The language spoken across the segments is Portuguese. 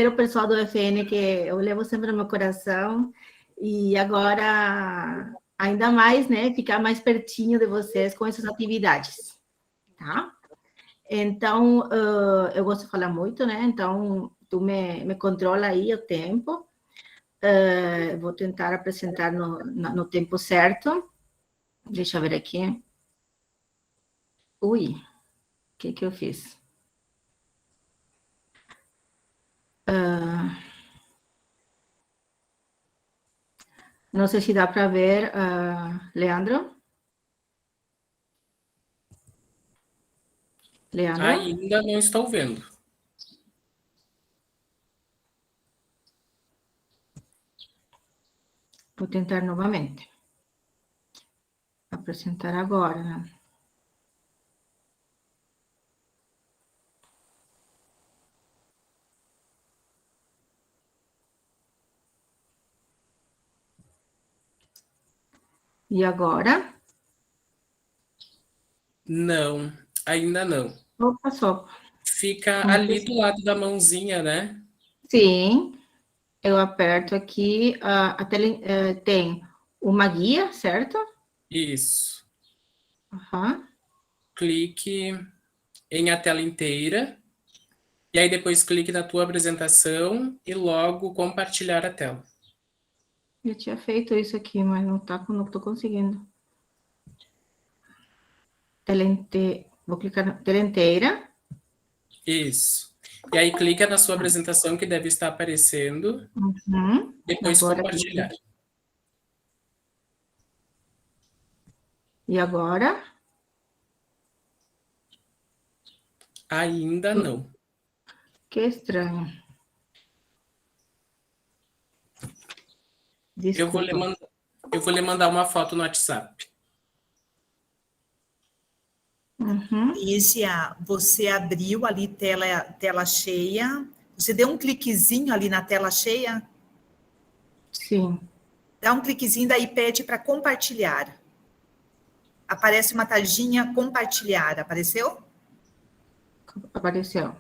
o pessoal do FN, que eu levo sempre no meu coração, e agora, ainda mais, né, ficar mais pertinho de vocês com essas atividades, tá? Então, eu gosto de falar muito, né? Então, tu me controla aí o tempo. Vou tentar apresentar no tempo certo. Deixa eu ver aqui. Ui, o que eu fiz? Não sei se dá para ver, Leandro. Leandro? Ainda não estou vendo. Vou tentar novamente. Apresentar agora, né? E agora? Não, ainda não. Opa, sopa. Fica ali do lado da mãozinha, né? Sim, eu aperto aqui, a tela tem uma guia, certo? Isso. Aham. Clique em a tela inteira. E aí depois clique na tua apresentação e logo compartilhar a tela. Eu tinha feito isso aqui, mas não estou conseguindo. Vou clicar na tela inteira. Isso. E aí clica na sua apresentação que deve estar aparecendo. Uhum. Depois Agora, compartilhar. E agora? Ainda não. Que estranho. Desculpa. Eu vou lhe mandar uma foto no WhatsApp. Uhum. Lígia, você abriu ali tela cheia. Você deu um cliquezinho ali na tela cheia? Sim. Dá um cliquezinho, daí pede para compartilhar. Aparece uma tarjinha compartilhar. Apareceu? Apareceu.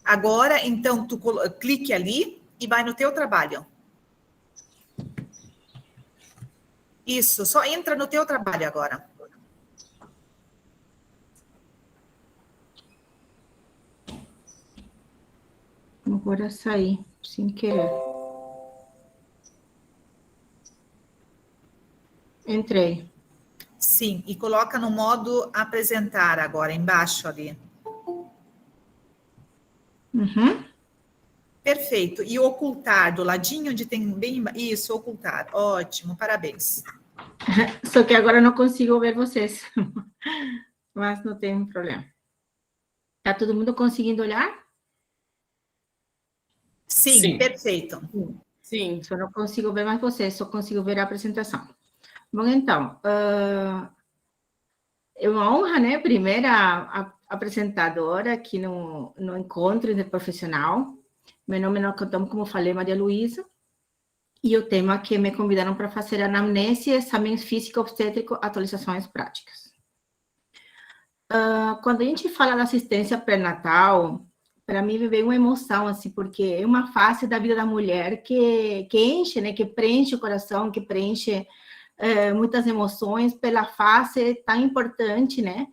Agora, então, tu clique ali e vai no teu trabalho. Isso, só entra no teu trabalho agora. Agora sair, sem querer. Entrei. Sim, e coloca no modo apresentar agora, embaixo ali. Uhum. Perfeito. E ocultar, do ladinho onde tem bem... Isso, ocultar. Ótimo, parabéns. Só que agora não consigo ver vocês. Mas não tem problema. Tá todo mundo conseguindo olhar? Sim, perfeito. Sim. Só não consigo ver mais vocês, só consigo ver a apresentação. Bom, então, é uma honra, né? Primeira apresentadora aqui no Encontro Interprofissional. Meu nome, como falei, Maria Luísa. E o tema que me convidaram para fazer anamnese, exame físico obstétrico, atualizações práticas. Quando a gente fala da assistência pré-natal, para mim veio uma emoção, assim, porque é uma fase da vida da mulher que enche, né, que preenche o coração, que preenche muitas emoções pela fase tão importante, né,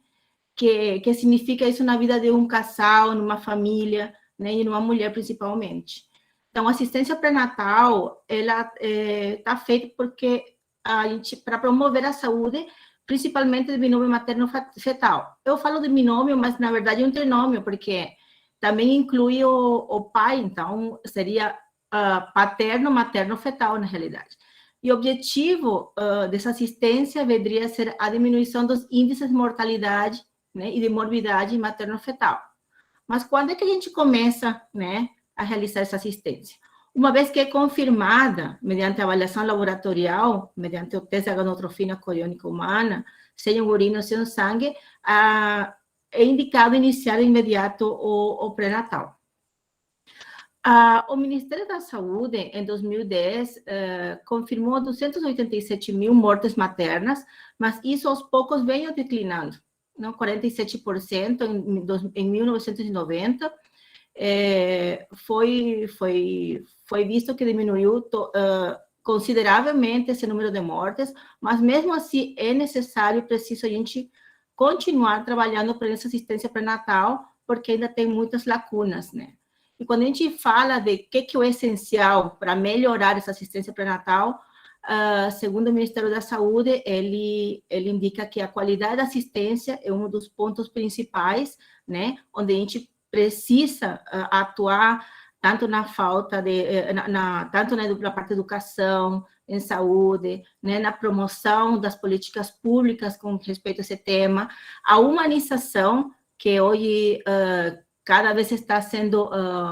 que significa isso na vida de um casal, numa família, né, e numa mulher principalmente. Então, a assistência pré-natal, ela está feita porque a gente, para promover a saúde, principalmente do binômio materno-fetal. Eu falo de binômio, mas na verdade é um trinômio, porque também inclui o pai, então seria paterno-materno-fetal, na realidade. E o objetivo dessa assistência deveria ser a diminuição dos índices de mortalidade, né, e de morbidade materno-fetal. Mas quando é que a gente começa, né, a realizar essa assistência? Uma vez que é confirmada, mediante avaliação laboratorial, mediante o teste de gonotrofina coriônica humana, seja em urina ou seja no sangue, é indicado iniciar de imediato o pré-natal. O Ministério da Saúde, em 2010, confirmou 287 mil mortes maternas, mas isso aos poucos veio declinando, não? 47% em 1990, foi visto que diminuiu consideravelmente esse número de mortes, mas mesmo assim é necessário e preciso a gente continuar trabalhando para essa assistência pré-natal, porque ainda tem muitas lacunas, né? E quando a gente fala de que é o essencial para melhorar essa assistência pré-natal, segundo o Ministério da Saúde, ele indica que a qualidade da assistência é um dos pontos principais, né? Onde a gente precisa atuar tanto na falta tanto na parte da educação, em saúde, né, na promoção das políticas públicas com respeito a esse tema, a humanização, que hoje cada vez está sendo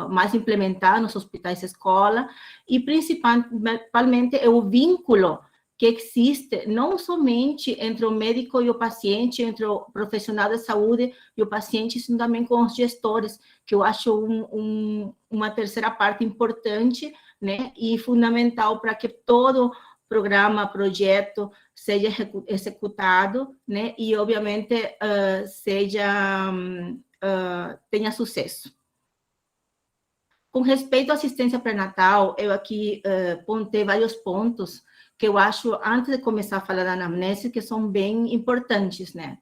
mais implementada nos hospitais e escola, e principalmente é o vínculo que existe não somente entre o médico e o paciente, entre o profissional de saúde e o paciente, mas também com os gestores, que eu acho uma terceira parte importante, né, e fundamental para que todo programa, projeto seja executado, né, e obviamente tenha sucesso. Com respeito à assistência pré-natal, eu aqui pontei vários pontos que eu acho, antes de começar a falar da anamnese, que são bem importantes, né?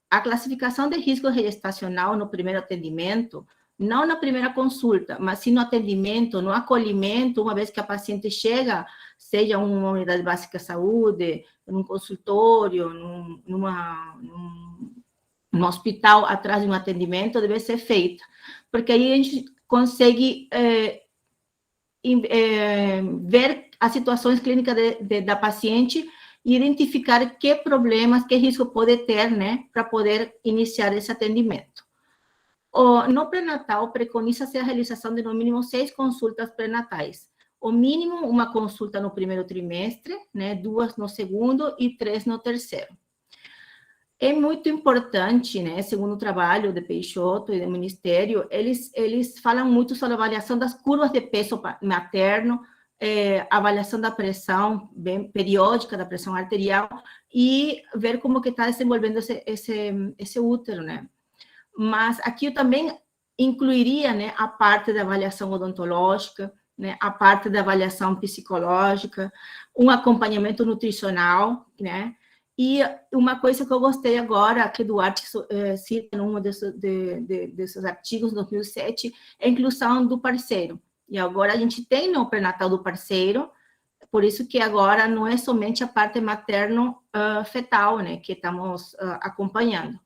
A classificação de risco gestacional no primeiro atendimento, não na primeira consulta, mas sim no atendimento, no acolhimento, uma vez que a paciente chega, seja uma unidade básica de saúde, num consultório, num hospital, atrás de um atendimento, deve ser feita, porque aí a gente consegue ver as situações clínicas da paciente e identificar que problemas, que risco pode ter, né, para poder iniciar esse atendimento. No pré-natal, preconiza-se a realização de no mínimo 6 consultas pré-natais. O mínimo, uma consulta no primeiro trimestre, né, 2 no segundo e 3 no terceiro. É muito importante, né, segundo o trabalho de Peixoto e do Ministério, eles falam muito sobre a avaliação das curvas de peso materno, avaliação da pressão bem periódica, da pressão arterial, e ver como que está desenvolvendo esse útero, né? Mas aqui eu também incluiria, né, a parte da avaliação odontológica, né, a parte da avaliação psicológica, um acompanhamento nutricional, né? E uma coisa que eu gostei agora, que Duarte cita em um desses artigos, 2007, é a inclusão do parceiro. E agora a gente tem no pré-natal do parceiro, por isso que agora não é somente a parte materno-fetal, né, que estamos acompanhando.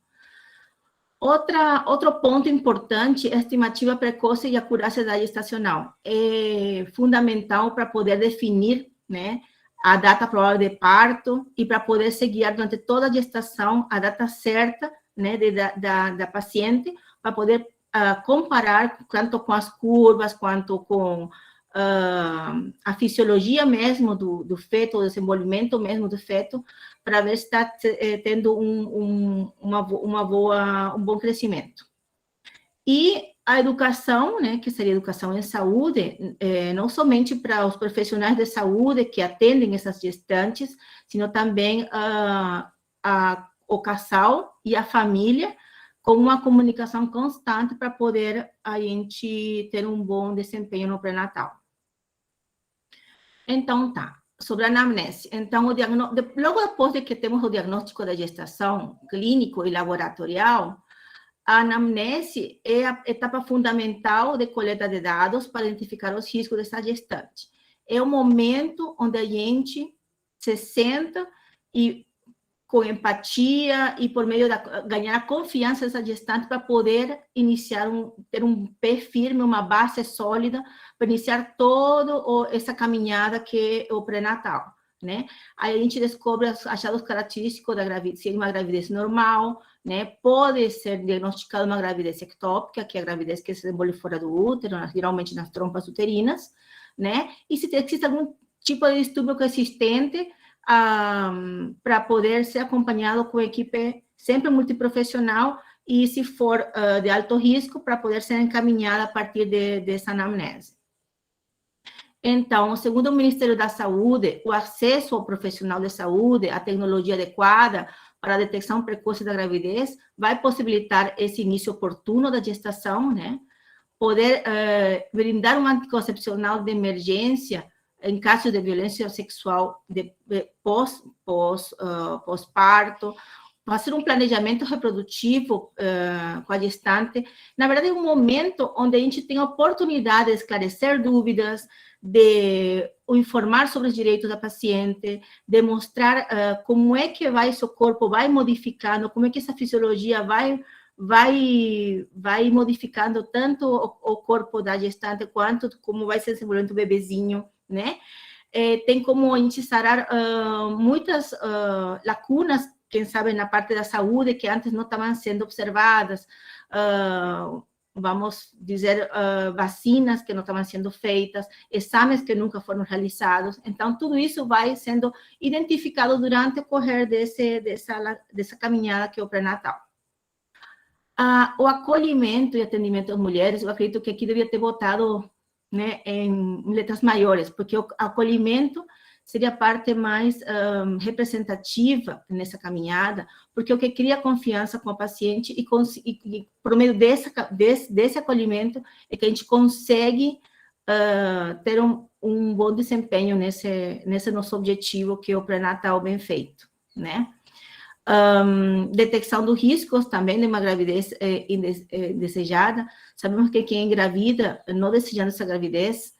Outro ponto importante é a estimativa precoce e a curiosidade gestacional. É fundamental para poder definir, né, a data provável de parto e para poder seguir durante toda a gestação a data certa, né, da paciente, para poder comparar tanto com as curvas, quanto com a fisiologia mesmo do feto, o desenvolvimento mesmo do feto, para ver se está tendo um bom crescimento. E a educação, né, que seria educação em saúde, não somente para os profissionais de saúde que atendem essas gestantes, sino também o casal e a família, com uma comunicação constante para poder a gente ter um bom desempenho no pré-natal. Então, tá. Sobre a anamnese. Então, logo depois de que temos o diagnóstico da gestação clínico e laboratorial, a anamnese é a etapa fundamental de coleta de dados para identificar os riscos dessa gestante. É o momento onde a gente se senta e, com empatia e por meio ganhar a confiança dessa gestante para poder ter um pé firme, uma base sólida para iniciar toda essa caminhada que é o pré-natal, né? Aí a gente descobre os achados característicos da gravidez, se é uma gravidez normal, né? Pode ser diagnosticada uma gravidez ectópica, que é a gravidez que se desenvolve fora do útero, geralmente nas trompas uterinas, né? E se existe algum tipo de distúrbio coexistente, para poder ser acompanhado com equipe sempre multiprofissional e, se for de alto risco, para poder ser encaminhada a partir dessa anamnese. Então, segundo o Ministério da Saúde, o acesso ao profissional de saúde, a tecnologia adequada para a detecção precoce da gravidez, vai possibilitar esse início oportuno da gestação, né? poder brindar um anticoncepcional de emergência em caso de violência sexual pós-parto, fazer um planejamento reprodutivo com a gestante. Na verdade, é um momento onde a gente tem a oportunidade de esclarecer dúvidas, de informar sobre os direitos da paciente, de mostrar como é que seu corpo vai modificando, como é que essa fisiologia vai modificando tanto o corpo da gestante, quanto como vai se desenvolvendo o bebezinho, né? Tem como a gente sarar muitas lacunas, quem sabe, na parte da saúde, que antes não estavam sendo observadas, vamos dizer, vacinas que não estavam sendo feitas, exames que nunca foram realizados. Então, tudo isso vai sendo identificado durante o correr dessa caminhada que é o pré-natal. O acolhimento e atendimento às mulheres, eu acredito que aqui devia ter botado, né, em letras maiores, porque o acolhimento seria a parte mais representativa nessa caminhada, porque o que cria confiança com a paciente e por meio desse acolhimento é que a gente consegue ter um bom desempenho nesse nosso objetivo, que é o pré-natal bem feito, né? Detecção dos riscos também de uma gravidez indesejada. Sabemos que quem engravida, não desejando essa gravidez,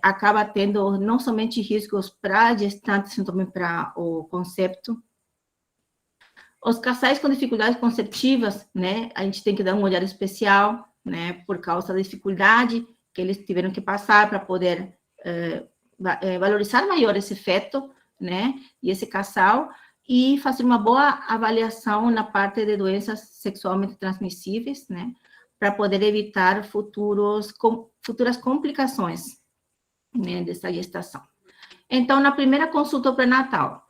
acaba tendo não somente riscos para a gestante, mas também para o concepto. Os casais com dificuldades conceptivas, né, a gente tem que dar um olhar especial, né, por causa da dificuldade que eles tiveram que passar para poder valorizar maior esse feto, né, e esse casal, e fazer uma boa avaliação na parte de doenças sexualmente transmissíveis, né, para poder evitar futuras complicações, né, dessa gestação. Então, na primeira consulta pré-natal,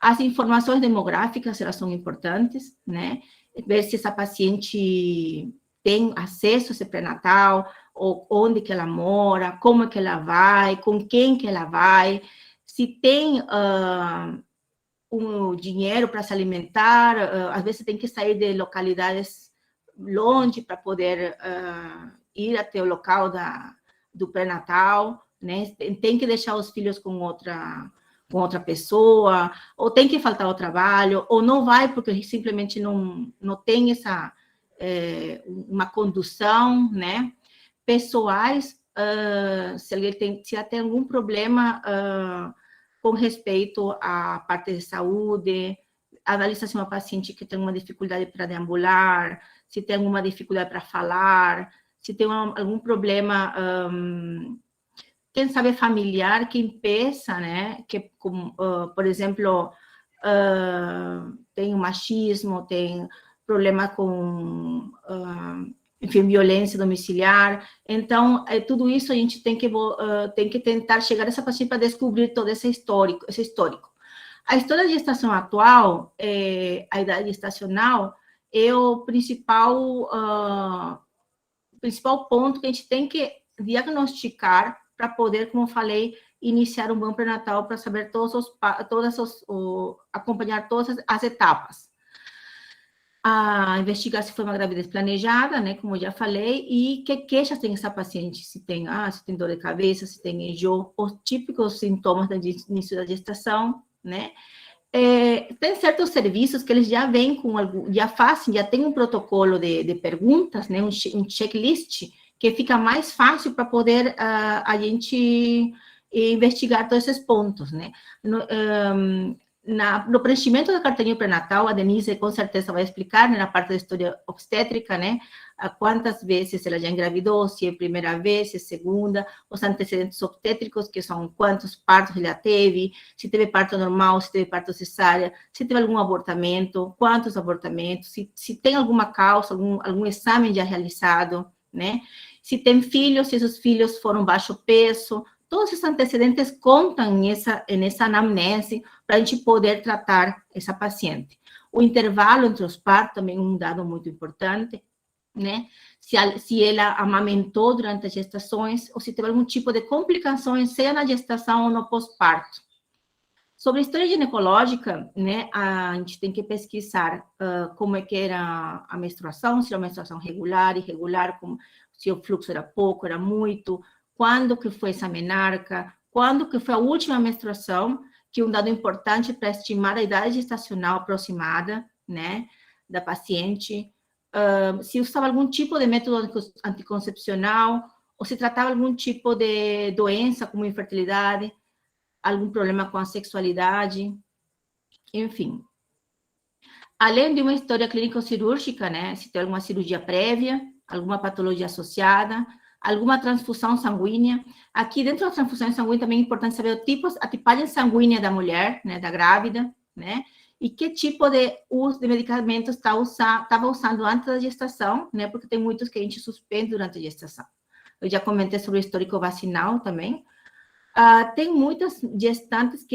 as informações demográficas, elas são importantes, né, ver se essa paciente tem acesso a esse pré-natal, ou onde que ela mora, como é que ela vai, com quem que ela vai, se tem um dinheiro para se alimentar, às vezes tem que sair de localidades longe para poder ir até o local do pré-natal, né? Tem que deixar os filhos com outra pessoa, ou tem que faltar ao trabalho, ou não vai porque simplesmente não tem uma condução, né? Pessoais, se ela tem algum problema com respeito à parte de saúde, analisa se é uma paciente que tem uma dificuldade para deambular, se tem alguma dificuldade para falar, se tem algum problema, quem sabe familiar, que impeça, né, que, por exemplo, tem machismo, tem problema com, enfim, violência domiciliar. Então, tudo isso a gente tem que tentar chegar a essa paciente para descobrir todo esse histórico. A história de gestação atual, a idade gestacional, é o principal ponto que a gente tem que diagnosticar para poder, como eu falei, iniciar um bom pré-natal, para saber acompanhar todas as etapas. Investigar se foi uma gravidez planejada, né, como eu já falei, e que queixas tem essa paciente, se tem dor de cabeça, se tem enjoo, os típicos sintomas do início da gestação, né. Tem certos serviços que eles já vêm já tem um protocolo de perguntas, né, um checklist, que fica mais fácil para poder a gente investigar todos esses pontos, né. No preenchimento da carteirinha pré-natal, a Denise com certeza vai explicar, né, na parte da história obstétrica, né, quantas vezes ela já engravidou, se é a primeira vez, se é a segunda, os antecedentes obstétricos, que são quantos partos ela teve, se teve parto normal, se teve parto cesárea, se teve algum abortamento, quantos abortamentos, se tem alguma causa, algum exame já realizado, né, se tem filhos, se esses filhos foram baixo peso. Todos esses antecedentes contam nessa anamnese para a gente poder tratar essa paciente. O intervalo entre os partos também é um dado muito importante, né? Se ela amamentou durante as gestações ou se teve algum tipo de complicações, seja na gestação ou no pós-parto. Sobre a história ginecológica, né, a gente tem que pesquisar como é que era a menstruação, se era uma menstruação regular, irregular, se o fluxo era pouco, era muito, quando que foi essa menarca, quando que foi a última menstruação, que é um dado importante para estimar a idade gestacional aproximada, né, da paciente, se usava algum tipo de método anticoncepcional, ou se tratava algum tipo de doença, como infertilidade, algum problema com a sexualidade, enfim. Além de uma história clínico-cirúrgica, né, se tem alguma cirurgia prévia, alguma patologia associada, alguma transfusão sanguínea. Aqui, dentro da transfusão sanguínea, também é importante saber o tipo, a tipagem sanguínea da mulher, né, da grávida, né, e que tipo de uso de medicamentos estava usando antes da gestação, né, porque tem muitos que a gente suspende durante a gestação. Eu já comentei sobre o histórico vacinal também. Tem muitas gestantes,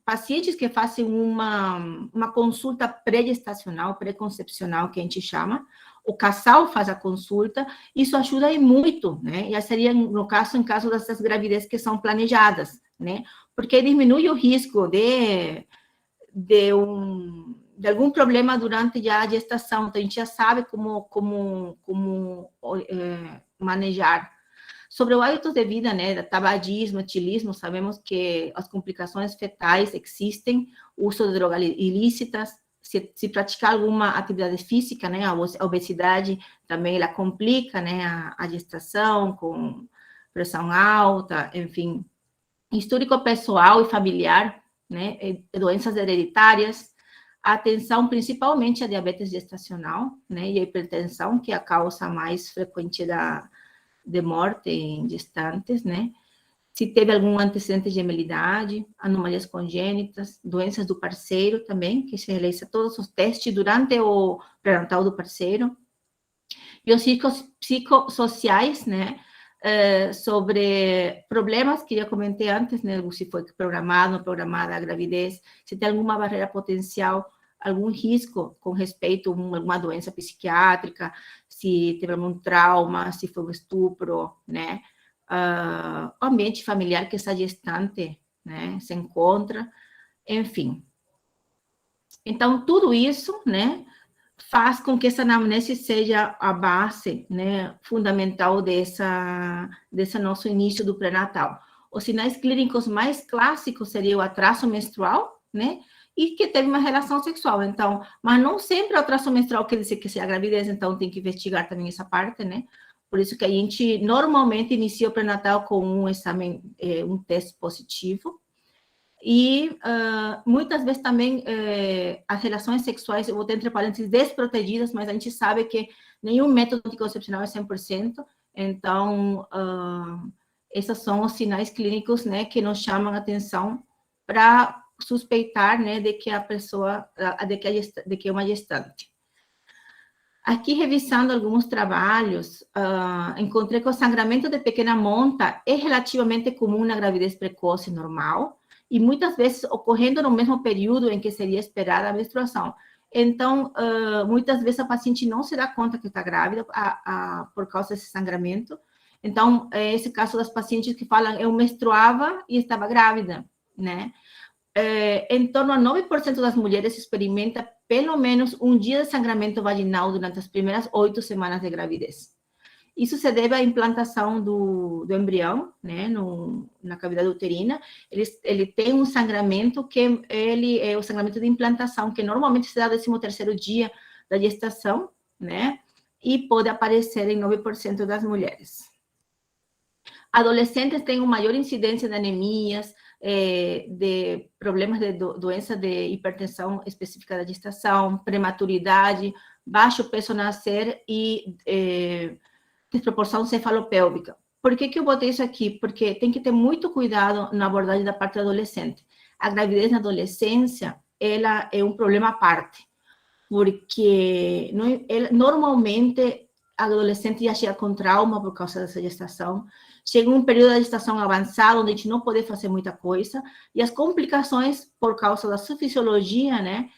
pacientes que fazem uma consulta pré-gestacional, pré-concepcional, que a gente chama. O casal faz a consulta, isso ajuda aí muito, né? Já seria, no caso, em caso dessas gravidezes que são planejadas, né? Porque diminui o risco de algum problema durante já a gestação. Então, a gente já sabe como manejar. Sobre o hábito de vida, né, tabagismo, etilismo, sabemos que as complicações fetais existem, uso de drogas ilícitas, se praticar alguma atividade física, né, a obesidade também ela complica, né, a gestação com pressão alta, enfim, histórico pessoal e familiar, né, doenças hereditárias, atenção principalmente à diabetes gestacional, né, e a hipertensão, que é a causa mais frequente de morte em gestantes, né? Se teve algum antecedente de gemelidade, anomalias congênitas, doenças do parceiro também, que se realiza todos os testes durante o pré-natal do parceiro. E os psicossociais, né? Sobre problemas que já comentei antes, né? Se foi programado, não programada a gravidez, se tem alguma barreira potencial, algum risco com respeito a alguma doença psiquiátrica, se teve algum trauma, se foi um estupro, né? O ambiente familiar que essa gestante, né, se encontra, enfim. Então, tudo isso, né, faz com que essa anamnese seja a base, né, fundamental desse nosso início do pré-natal. Os sinais clínicos mais clássicos seriam o atraso menstrual, né, e que teve uma relação sexual, então, mas não sempre o atraso menstrual quer dizer que é a gravidez, então tem que investigar também essa parte, né, por isso que a gente normalmente inicia o pré-natal com um exame, um teste positivo, e muitas vezes também as relações sexuais, eu vou ter entre parênteses, desprotegidas, mas a gente sabe que nenhum método anticoncepcional é 100%, então, esses são os sinais clínicos, né, que nos chamam a atenção para suspeitar, né, de que a pessoa, de que é uma gestante. Aqui, revisando alguns trabalhos, encontrei que o sangramento de pequena monta é relativamente comum na gravidez precoce normal, e muitas vezes ocorrendo no mesmo período em que seria esperada a menstruação. Então, muitas vezes a paciente não se dá conta que está grávida por causa desse sangramento. Então, é esse caso das pacientes que falam, eu menstruava e estava grávida, né? Em torno a 9% das mulheres experimenta pelo menos um dia de sangramento vaginal durante as primeiras 8 semanas de gravidez. Isso se deve à implantação do embrião, né, na cavidade uterina. Ele tem um sangramento que ele é o sangramento de implantação, que normalmente se dá no 13º dia da gestação, né, e pode aparecer em 9% das mulheres. Adolescentes têm uma maior incidência de anemias, de problemas de doença de hipertensão específica da gestação, prematuridade, baixo peso ao nascer e desproporção cefalopélvica. Por que eu botei isso aqui? Porque tem que ter muito cuidado na abordagem da parte adolescente. A gravidez na adolescência, ela é um problema à parte, porque normalmente a adolescente já chega com trauma por causa dessa gestação, chega um período da gestação avançado, onde a gente não pode fazer muita coisa, e as complicações por causa da sua fisiologia, né,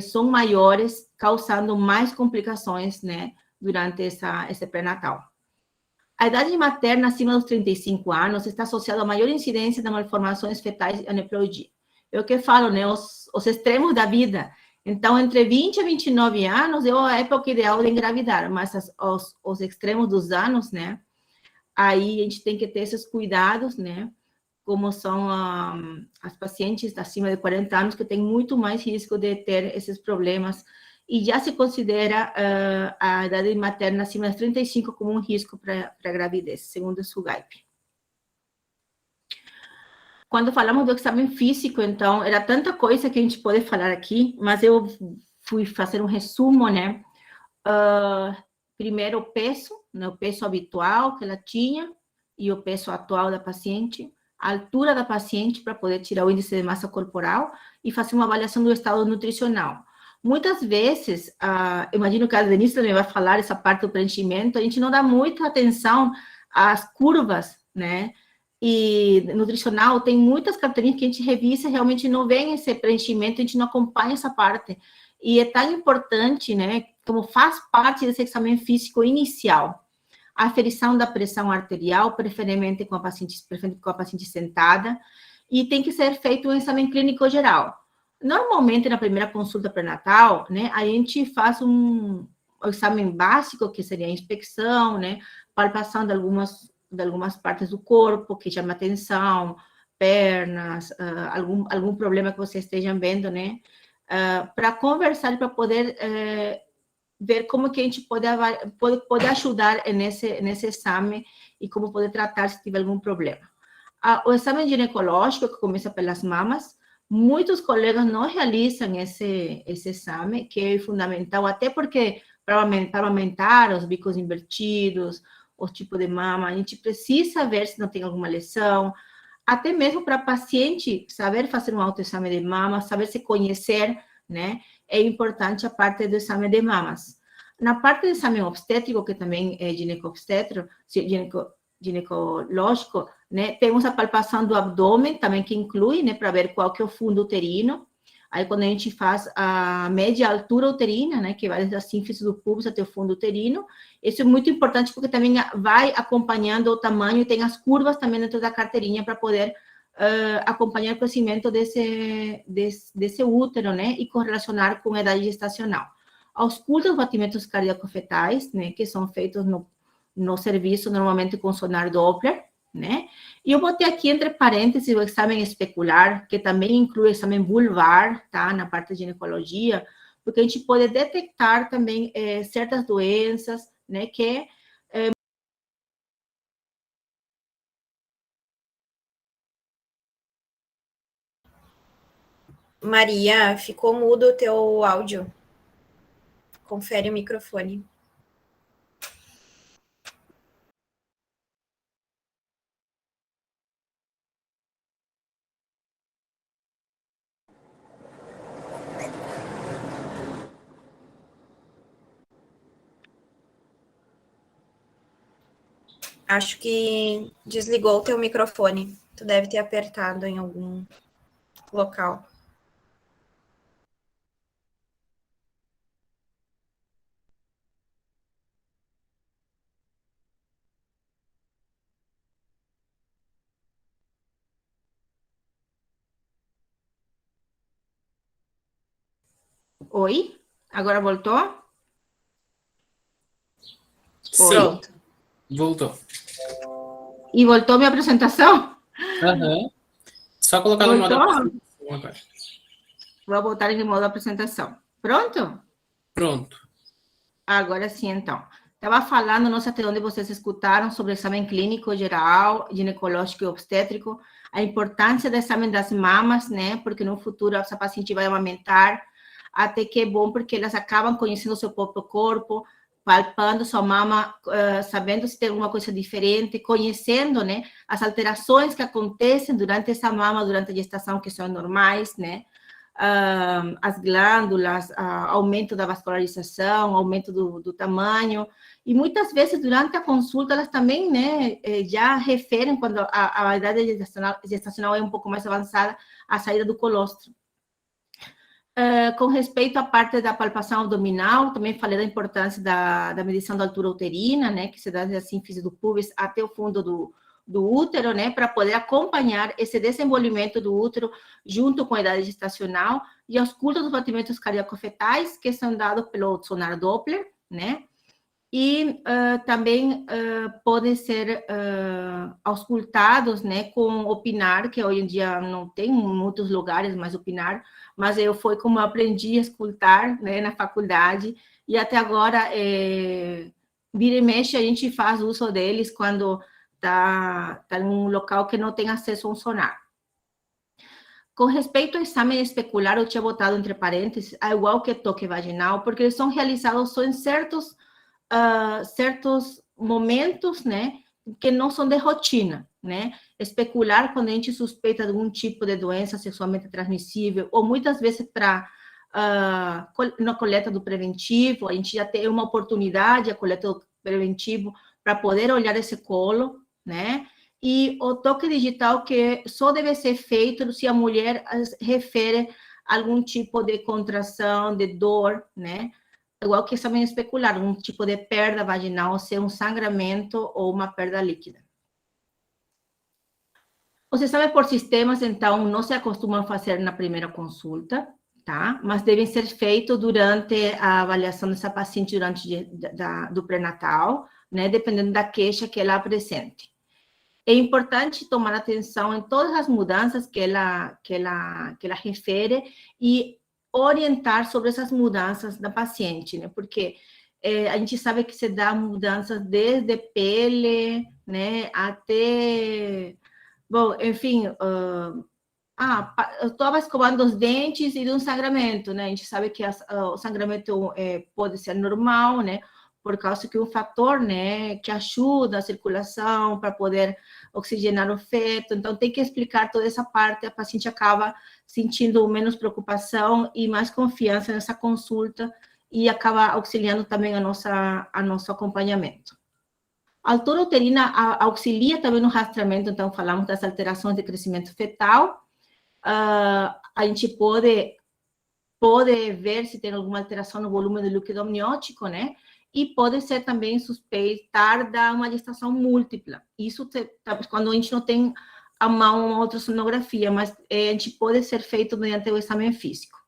são maiores, causando mais complicações, né, durante esse pré-natal. A idade materna acima dos 35 anos está associada a maior incidência de malformações fetais e aneuploidia. É o que eu falo, né, os extremos da vida. Então, entre 20 a 29 anos é a época ideal de engravidar, mas os extremos dos anos, né? Aí a gente tem que ter esses cuidados, né? Como são as pacientes acima de 40 anos, que têm muito mais risco de ter esses problemas. E já se considera a idade materna acima de 35 como um risco para a gravidez, segundo o SUGAIP. Quando falamos do exame físico, então, era tanta coisa que a gente pode falar aqui, mas eu fui fazer um resumo, né? Primeiro, o peso, né? O peso habitual que ela tinha e o peso atual da paciente, a altura da paciente para poder tirar o índice de massa corporal e fazer uma avaliação do estado nutricional. Muitas vezes, imagino que a Denise também vai falar essa parte do preenchimento, a gente não dá muita atenção às curvas, né? E nutricional tem muitas carteirinhas que a gente revisa e realmente não vem esse preenchimento, a gente não acompanha essa parte. E é tão importante, né, como faz parte desse exame físico inicial, a aferição da pressão arterial, preferentemente com a paciente sentada, e tem que ser feito um exame clínico geral. Normalmente, na primeira consulta pré-natal, né, a gente faz um exame básico, que seria a inspeção, né, palpação de algumas partes do corpo, que chama atenção, pernas, algum problema que vocês estejam vendo, né, para conversar, para poder ver como que a gente pode ajudar nesse exame e como poder tratar se tiver algum problema. O exame ginecológico, que começa pelas mamas, muitos colegas não realizam esse exame, que é fundamental, até porque para aumentar os bicos invertidos, o tipo de mama, a gente precisa ver se não tem alguma lesão, até mesmo para a paciente saber fazer um autoexame de mama, saber se conhecer, né? É importante a parte do exame de mamas. Na parte do exame obstétrico, que também é ginecológico, né? Temos a palpação do abdômen, também que inclui, né? Para ver qual que é o fundo uterino. Aí, quando a gente faz a média altura uterina, né? Que vai desde a sínfise do púbis até o fundo uterino. Isso é muito importante, porque também vai acompanhando o tamanho, e tem as curvas também dentro da carteirinha para poder acompanhar o crescimento desse útero, né, e correlacionar com a idade gestacional. Ausculta os batimentos cardíaco-fetais, né, que são feitos no serviço, normalmente com sonar Doppler, né, e eu botei aqui entre parênteses o exame especular, que também inclui o exame vulvar, tá, na parte de ginecologia, porque a gente pode detectar também certas doenças, né, que Maria, ficou mudo o teu áudio. Confere o microfone. Acho que desligou o teu microfone. Tu deve ter apertado em algum local. Oi? Agora voltou? Sim, Pronto. voltou. E voltou minha apresentação? Uhum. Só colocar no modo Voltou? apresentação agora. Vou voltar em modo apresentação. Pronto? Pronto. Agora sim, então. Estava falando, não sei até onde vocês escutaram, sobre o exame clínico geral, ginecológico e obstétrico, a importância do exame das mamas, né? Porque no futuro essa paciente vai amamentar, até que é bom porque elas acabam conhecendo o seu próprio corpo, palpando sua mama, sabendo se tem alguma coisa diferente, conhecendo, né? As alterações que acontecem durante essa mama, durante a gestação, que são normais, né? As glândulas, aumento da vascularização, aumento do tamanho, e muitas vezes durante a consulta elas também, né, já referem, quando a idade gestacional é um pouco mais avançada, a saída do colostro. Com respeito à parte da palpação abdominal, também falei da importância da medição da altura uterina, né, que se dá da sínfise do púbis até o fundo útero, né, para poder acompanhar esse desenvolvimento do útero junto com a idade gestacional, e ausculta dos batimentos cardíaco-fetais, que são dados pelo sonar Doppler, né, e também podem ser auscultados, né, com o PINAR, que hoje em dia não tem em muitos lugares mais o PINAR, mas foi como eu aprendi a auscultar, né, na faculdade, e até agora, vira e mexe, a gente faz uso deles quando está num local que não tem acesso a um sonar. Com respeito ao exame especular, eu tinha botado entre parênteses, igual que toque vaginal, porque eles são realizados só em certos momentos, né, que não são de rotina, né? Especular quando a gente suspeita de algum tipo de doença sexualmente transmissível, ou muitas vezes para na coleta do preventivo, a gente já tem uma oportunidade, a coleta do preventivo, para poder olhar esse colo, né? E o toque digital, que só deve ser feito se a mulher refere algum tipo de contração, de dor, né? Igual que exame especular, um tipo de perda vaginal, se é um sangramento ou uma perda líquida. Os exames por sistemas, então, não se acostumam a fazer na primeira consulta, tá? Mas devem ser feitos durante a avaliação dessa paciente do pré-natal, né? Dependendo da queixa que ela apresente. É importante tomar atenção em todas as mudanças que ela refere e orientar sobre essas mudanças da paciente, né? Porque a gente sabe que se dá mudanças desde pele, né, até, bom, enfim, eu estava escovando os dentes e de um sangramento, né? A gente sabe que o sangramento pode ser normal, né? Por causa que um fator, né, que ajuda a circulação para poder oxigenar o feto. Então, tem que explicar toda essa parte, a paciente acaba sentindo menos preocupação e mais confiança nessa consulta e acaba auxiliando também a nosso acompanhamento. A altura uterina auxilia também no rastreamento, então, falamos das alterações de crescimento fetal. A gente pode ver se tem alguma alteração no volume do líquido amniótico, né? E pode ser também suspeitar de uma gestação múltipla. Isso quando a gente não tem a mão uma ultrassonografia, mas a gente pode ser feito mediante o exame físico.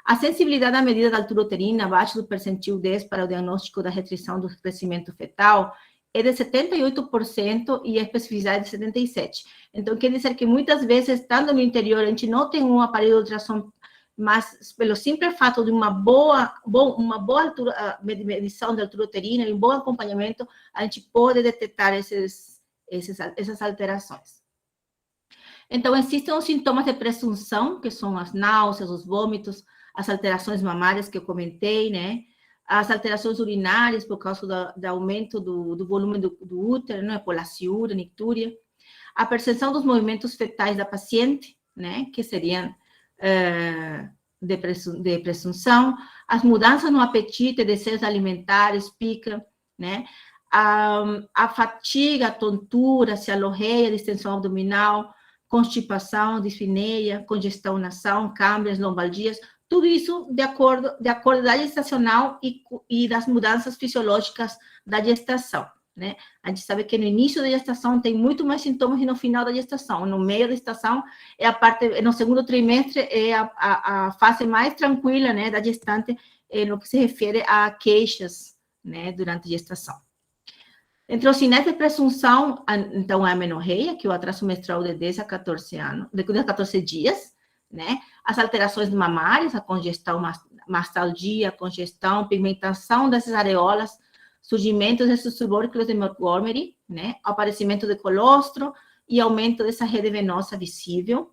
A sensibilidade à medida da altura uterina, abaixo do percentil 10 para o diagnóstico da restrição do crescimento fetal, é de 78% e a especificidade de 77%. Então, quer dizer que muitas vezes, estando no interior, a gente não tem um aparelho de ultrassom, mas pelo simples fato de uma boa altura, medição da altura uterina e um bom acompanhamento, a gente pode detectar essas alterações. Então, existem os sintomas de presunção, que são as náuseas, os vômitos, as alterações mamárias que eu comentei, né? As alterações urinárias por causa do aumento do volume do útero, né? Polaciúria, nictúria. A percepção dos movimentos fetais da paciente, né? Que seriam de presunção, as mudanças no apetite, desejos alimentares, pica, né? A fatiga, a tontura, cialorreia, distensão abdominal, constipação, dispneia, congestão nasal, câimbras, lombalgias, tudo isso de acordo da gestacional e das mudanças fisiológicas da gestação, né? A gente sabe que no início da gestação tem muito mais sintomas que no final da gestação. No meio da gestação no segundo trimestre é a fase mais tranquila, né, da gestante no que se refere a queixas, né, durante a gestação. Entre os sinais de presunção, então, a amenorreia, que é o atraso menstrual de 10 a 14 anos, de 14 dias, né? As alterações mamárias, a congestão, mastalgia, congestão, pigmentação dessas areolas, surgimento desses subórculos de Montgomery, né? Aparecimento de colostro e aumento dessa rede venosa visível.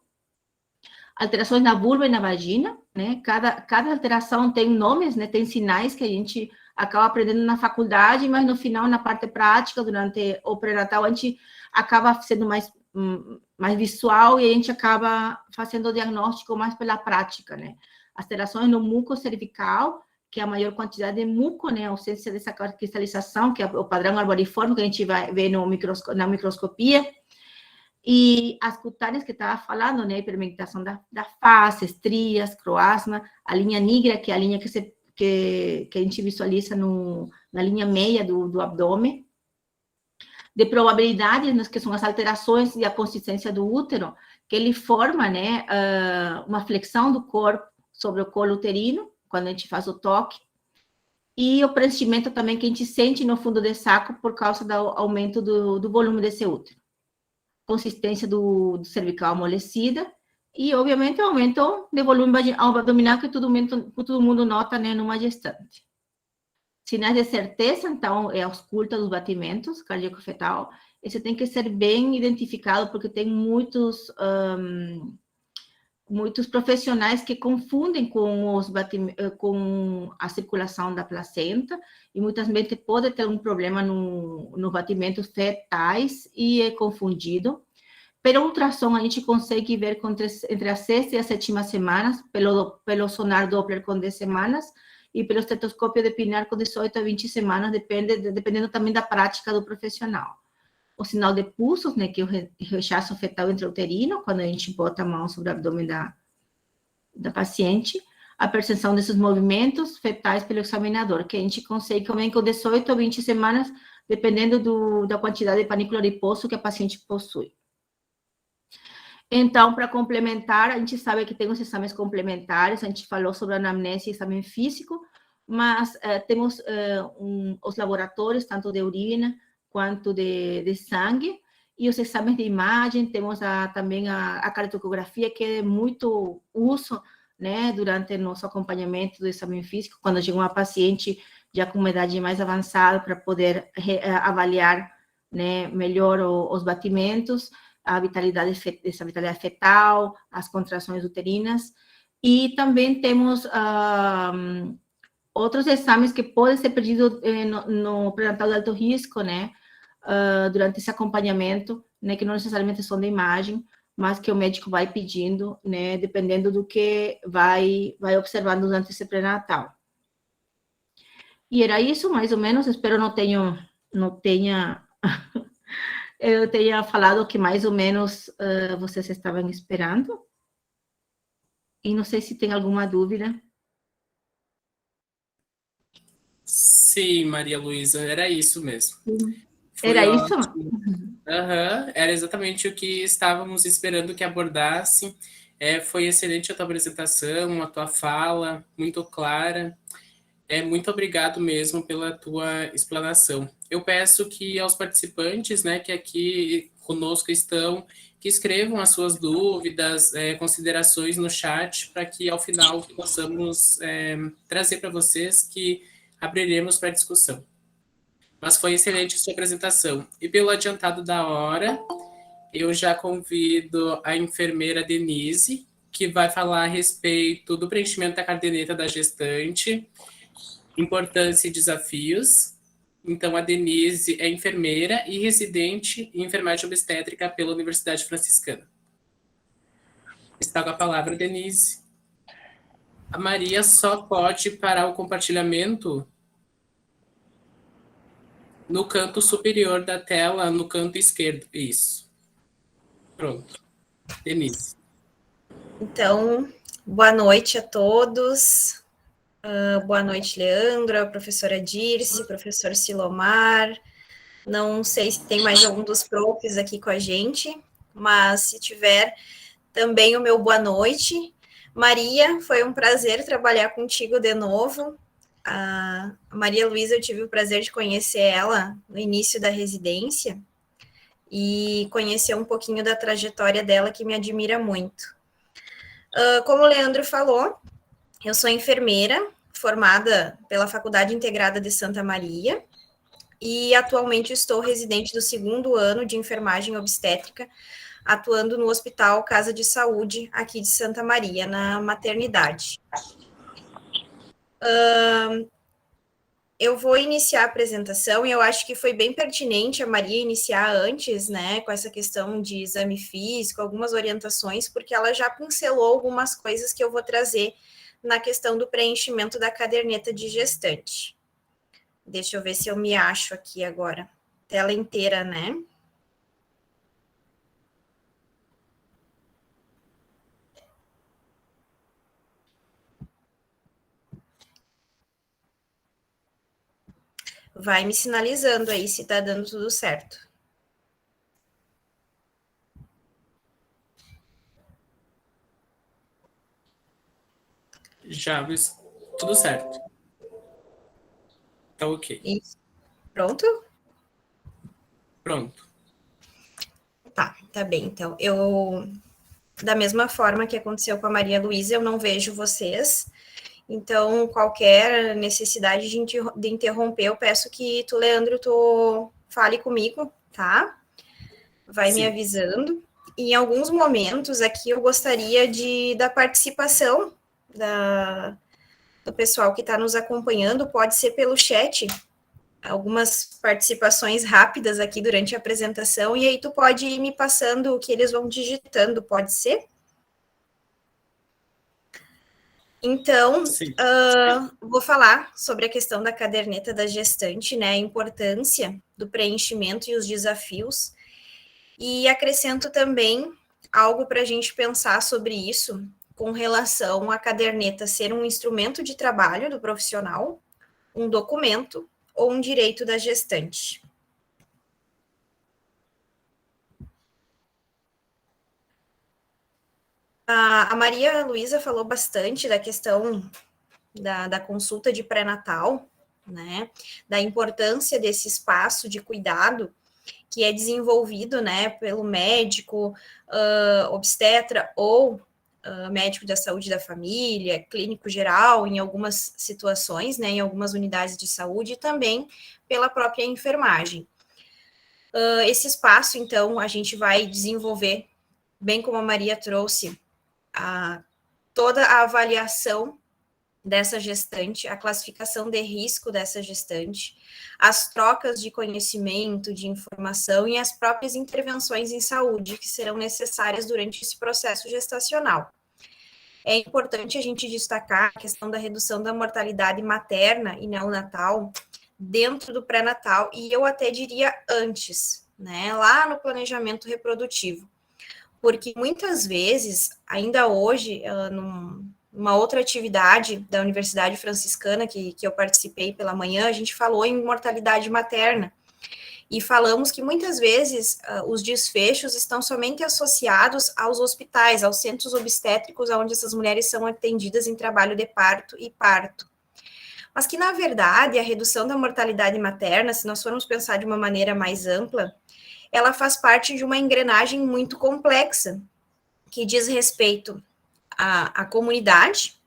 Alterações na vulva e na vagina, né? Cada alteração tem nomes, né? Tem sinais que a gente acaba aprendendo na faculdade, mas no final, na parte prática, durante o pré-natal, a gente acaba sendo mais visual e a gente acaba fazendo o diagnóstico mais pela prática, né? Alterações no muco cervical, que é a maior quantidade de muco, né? A ausência dessa cristalização, que é o padrão arboriforme que a gente vai ver na microscopia. E as cutâneas que estava falando, né? Hiperpigmentação da face, estrias, croasma, a linha negra, que é a linha que a gente visualiza na linha meia do abdômen. de probabilidades, que são as alterações e a consistência do útero, que ele forma, né, uma flexão do corpo sobre o colo uterino, quando a gente faz o toque, e o preenchimento também que a gente sente no fundo do saco por causa do aumento do volume desse útero. Consistência do cervical amolecida e, obviamente, o aumento de volume abdominal que todo mundo nota, né, numa gestante. Sinais de certeza, então, é a ausculta dos batimentos cardíaco-fetal. Esse tem que ser bem identificado, porque tem muitos profissionais que confundem com a circulação da placenta e muitas vezes pode ter um problema no batimentos fetais e é confundido. Pelo ultrassom, a gente consegue ver entre a sexta e a sétima semanas, pelo sonar Doppler com 10 semanas e pelo estetoscópio de Pinar com 18 a 20 semanas, dependendo também da prática do profissional. O sinal de pulsos, né, que é o rechaço fetal intrauterino, quando a gente bota a mão sobre o abdômen da paciente, a percepção desses movimentos fetais pelo examinador, que a gente consegue também com 18 a 20 semanas, dependendo da quantidade de panícula adiposo que a paciente possui. Então, para complementar, a gente sabe que tem os exames complementares, a gente falou sobre anamnese e exame físico, mas temos os laboratórios, tanto de urina quanto de sangue, e os exames de imagem, temos também a cardiografia, que é muito uso, né, durante nosso acompanhamento do exame físico, quando chega uma paciente já com uma idade mais avançada, para poder avaliar, né, melhor os batimentos, essa vitalidade fetal, as contrações uterinas, e também temos outros exames que podem ser pedidos no pré-natal de alto risco, né, durante esse acompanhamento, né, que não necessariamente são de imagem, mas que o médico vai pedindo, né, dependendo do que vai observando durante esse pré-natal. E era isso, mais ou menos, espero não tenha eu tenha falado o que mais ou menos vocês estavam esperando. E não sei se tem alguma dúvida. Sim, Maria Luísa, era isso mesmo. Era isso? Era exatamente o que estávamos esperando que abordasse. Foi excelente a tua apresentação, a tua fala, muito clara. Muito obrigado mesmo pela tua explanação. Eu peço que aos participantes, né, que aqui conosco estão, que escrevam as suas dúvidas, considerações no chat, para que ao final possamos trazer para vocês, que abriremos para discussão. Mas foi excelente a sua apresentação. E pelo adiantado da hora, eu já convido a enfermeira Denise, que vai falar a respeito do preenchimento da caderneta da gestante, importância e desafios. Então, a Denise é enfermeira e residente em enfermagem obstétrica pela Universidade Franciscana. Está com a palavra, Denise. A Maria só pode parar o compartilhamento no canto superior da tela, no canto esquerdo. Isso. Pronto. Denise. Então, boa noite a todos. Boa noite, Leandro, a professora Dirce, professor Silomar. Não sei se tem mais algum dos profs aqui com a gente, mas se tiver, também o meu boa noite. Maria, foi um prazer trabalhar contigo de novo. A Maria Luísa, eu tive o prazer de conhecer ela no início da residência e conhecer um pouquinho da trajetória dela, que me admira muito. Como o Leandro falou, eu sou enfermeira, formada pela Faculdade Integrada de Santa Maria, e atualmente estou residente do 2º ano de enfermagem obstétrica, atuando no Hospital Casa de Saúde, aqui de Santa Maria, na maternidade. Eu vou iniciar a apresentação, e eu acho que foi bem pertinente a Maria iniciar antes, né, com essa questão de exame físico, algumas orientações, porque ela já pincelou algumas coisas que eu vou trazer na questão do preenchimento da caderneta de gestante. Deixa eu ver se eu me acho aqui agora. Tela inteira, né? Vai me sinalizando aí se tá dando tudo certo. Já, mas tudo certo. Tá ok. Isso. Pronto? Pronto. Tá bem. Então, da mesma forma que aconteceu com a Maria Luísa, eu não vejo vocês. Então, qualquer necessidade de interromper, eu peço que tu, Leandro, fale comigo, tá? Vai me avisando. E em alguns momentos aqui eu gostaria da participação do pessoal que está nos acompanhando, pode ser pelo chat, algumas participações rápidas aqui durante a apresentação, e aí tu pode ir me passando o que eles vão digitando, pode ser? Então, vou falar sobre a questão da caderneta da gestante, né, a importância do preenchimento e os desafios, e acrescento também algo para a gente pensar sobre isso, com relação à caderneta ser um instrumento de trabalho do profissional, um documento ou um direito da gestante. A Maria Luísa falou bastante da questão da consulta de pré-natal, né, da importância desse espaço de cuidado que é desenvolvido, né, pelo médico, obstetra ou médico da saúde da família, clínico geral, em algumas situações, né, em algumas unidades de saúde, e também pela própria enfermagem. Esse espaço, então, a gente vai desenvolver, bem como a Maria trouxe, toda a avaliação dessa gestante, a classificação de risco dessa gestante, as trocas de conhecimento, de informação e as próprias intervenções em saúde que serão necessárias durante esse processo gestacional. É importante a gente destacar a questão da redução da mortalidade materna e neonatal dentro do pré-natal, e eu até diria antes, né, lá no planejamento reprodutivo, porque muitas vezes, ainda hoje, numa outra atividade da Universidade Franciscana, que eu participei pela manhã, a gente falou em mortalidade materna, e falamos que muitas vezes os desfechos estão somente associados aos hospitais, aos centros obstétricos, onde essas mulheres são atendidas em trabalho de parto e parto. Mas que, na verdade, a redução da mortalidade materna, se nós formos pensar de uma maneira mais ampla, ela faz parte de uma engrenagem muito complexa, que diz respeito à comunidade,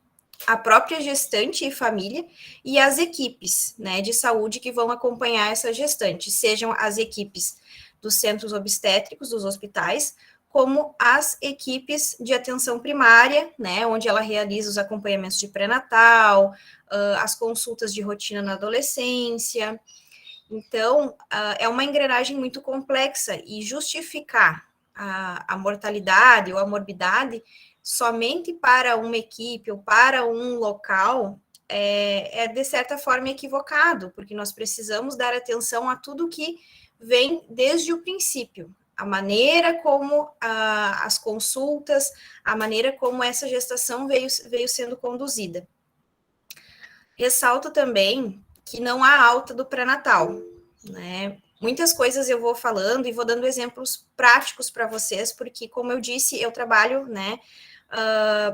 à própria gestante e família, e às equipes, né, de saúde que vão acompanhar essa gestante, sejam as equipes dos centros obstétricos, dos hospitais, como as equipes de atenção primária, né, onde ela realiza os acompanhamentos de pré-natal, as consultas de rotina na adolescência. Então, é uma engrenagem muito complexa, e justificar a mortalidade ou a morbidade somente para uma equipe ou para um local é de certa forma equivocado, porque nós precisamos dar atenção a tudo que vem desde o princípio, a maneira como as consultas, a maneira como essa gestação veio sendo conduzida. Ressalto também que não há alta do pré-natal, né? Muitas coisas eu vou falando e vou dando exemplos práticos para vocês, porque, como eu disse, eu trabalho, né,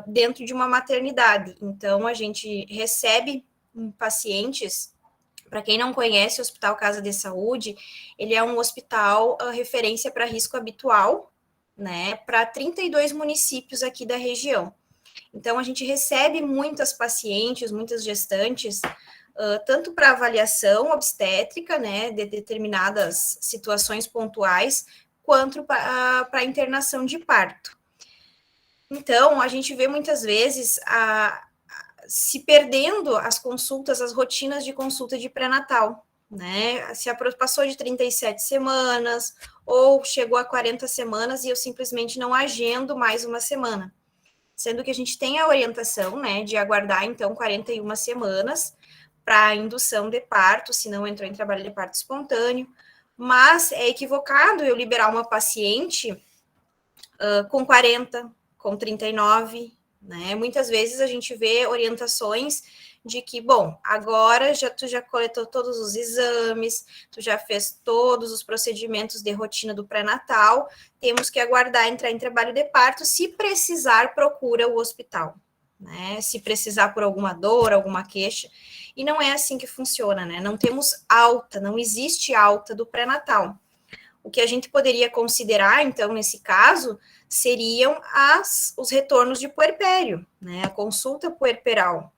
dentro de uma maternidade. Então, a gente recebe pacientes. Para quem não conhece, o Hospital Casa de Saúde, ele é um hospital referência para risco habitual, né, para 32 municípios aqui da região. Então, a gente recebe muitas pacientes, muitas gestantes, tanto para avaliação obstétrica, né, de determinadas situações pontuais, quanto para internação de parto. Então, a gente vê muitas vezes se perdendo as consultas, as rotinas de consulta de pré-natal, né? Se passou de 37 semanas, ou chegou a 40 semanas, e eu simplesmente não agendo mais uma semana. Sendo que a gente tem a orientação, né, de aguardar, então, 41 semanas para a indução de parto, se não entrou em trabalho de parto espontâneo, mas é equivocado eu liberar uma paciente com 40, com 39, né? Muitas vezes a gente vê orientações de que, bom, agora tu já coletou todos os exames, tu já fez todos os procedimentos de rotina do pré-natal, temos que aguardar entrar em trabalho de parto, se precisar, procura o hospital, né? Se precisar por alguma dor, alguma queixa. E não é assim que funciona, né? Não temos alta, não existe alta do pré-natal. O que a gente poderia considerar, então, nesse caso, seriam os retornos de puerpério, né? A consulta puerperal,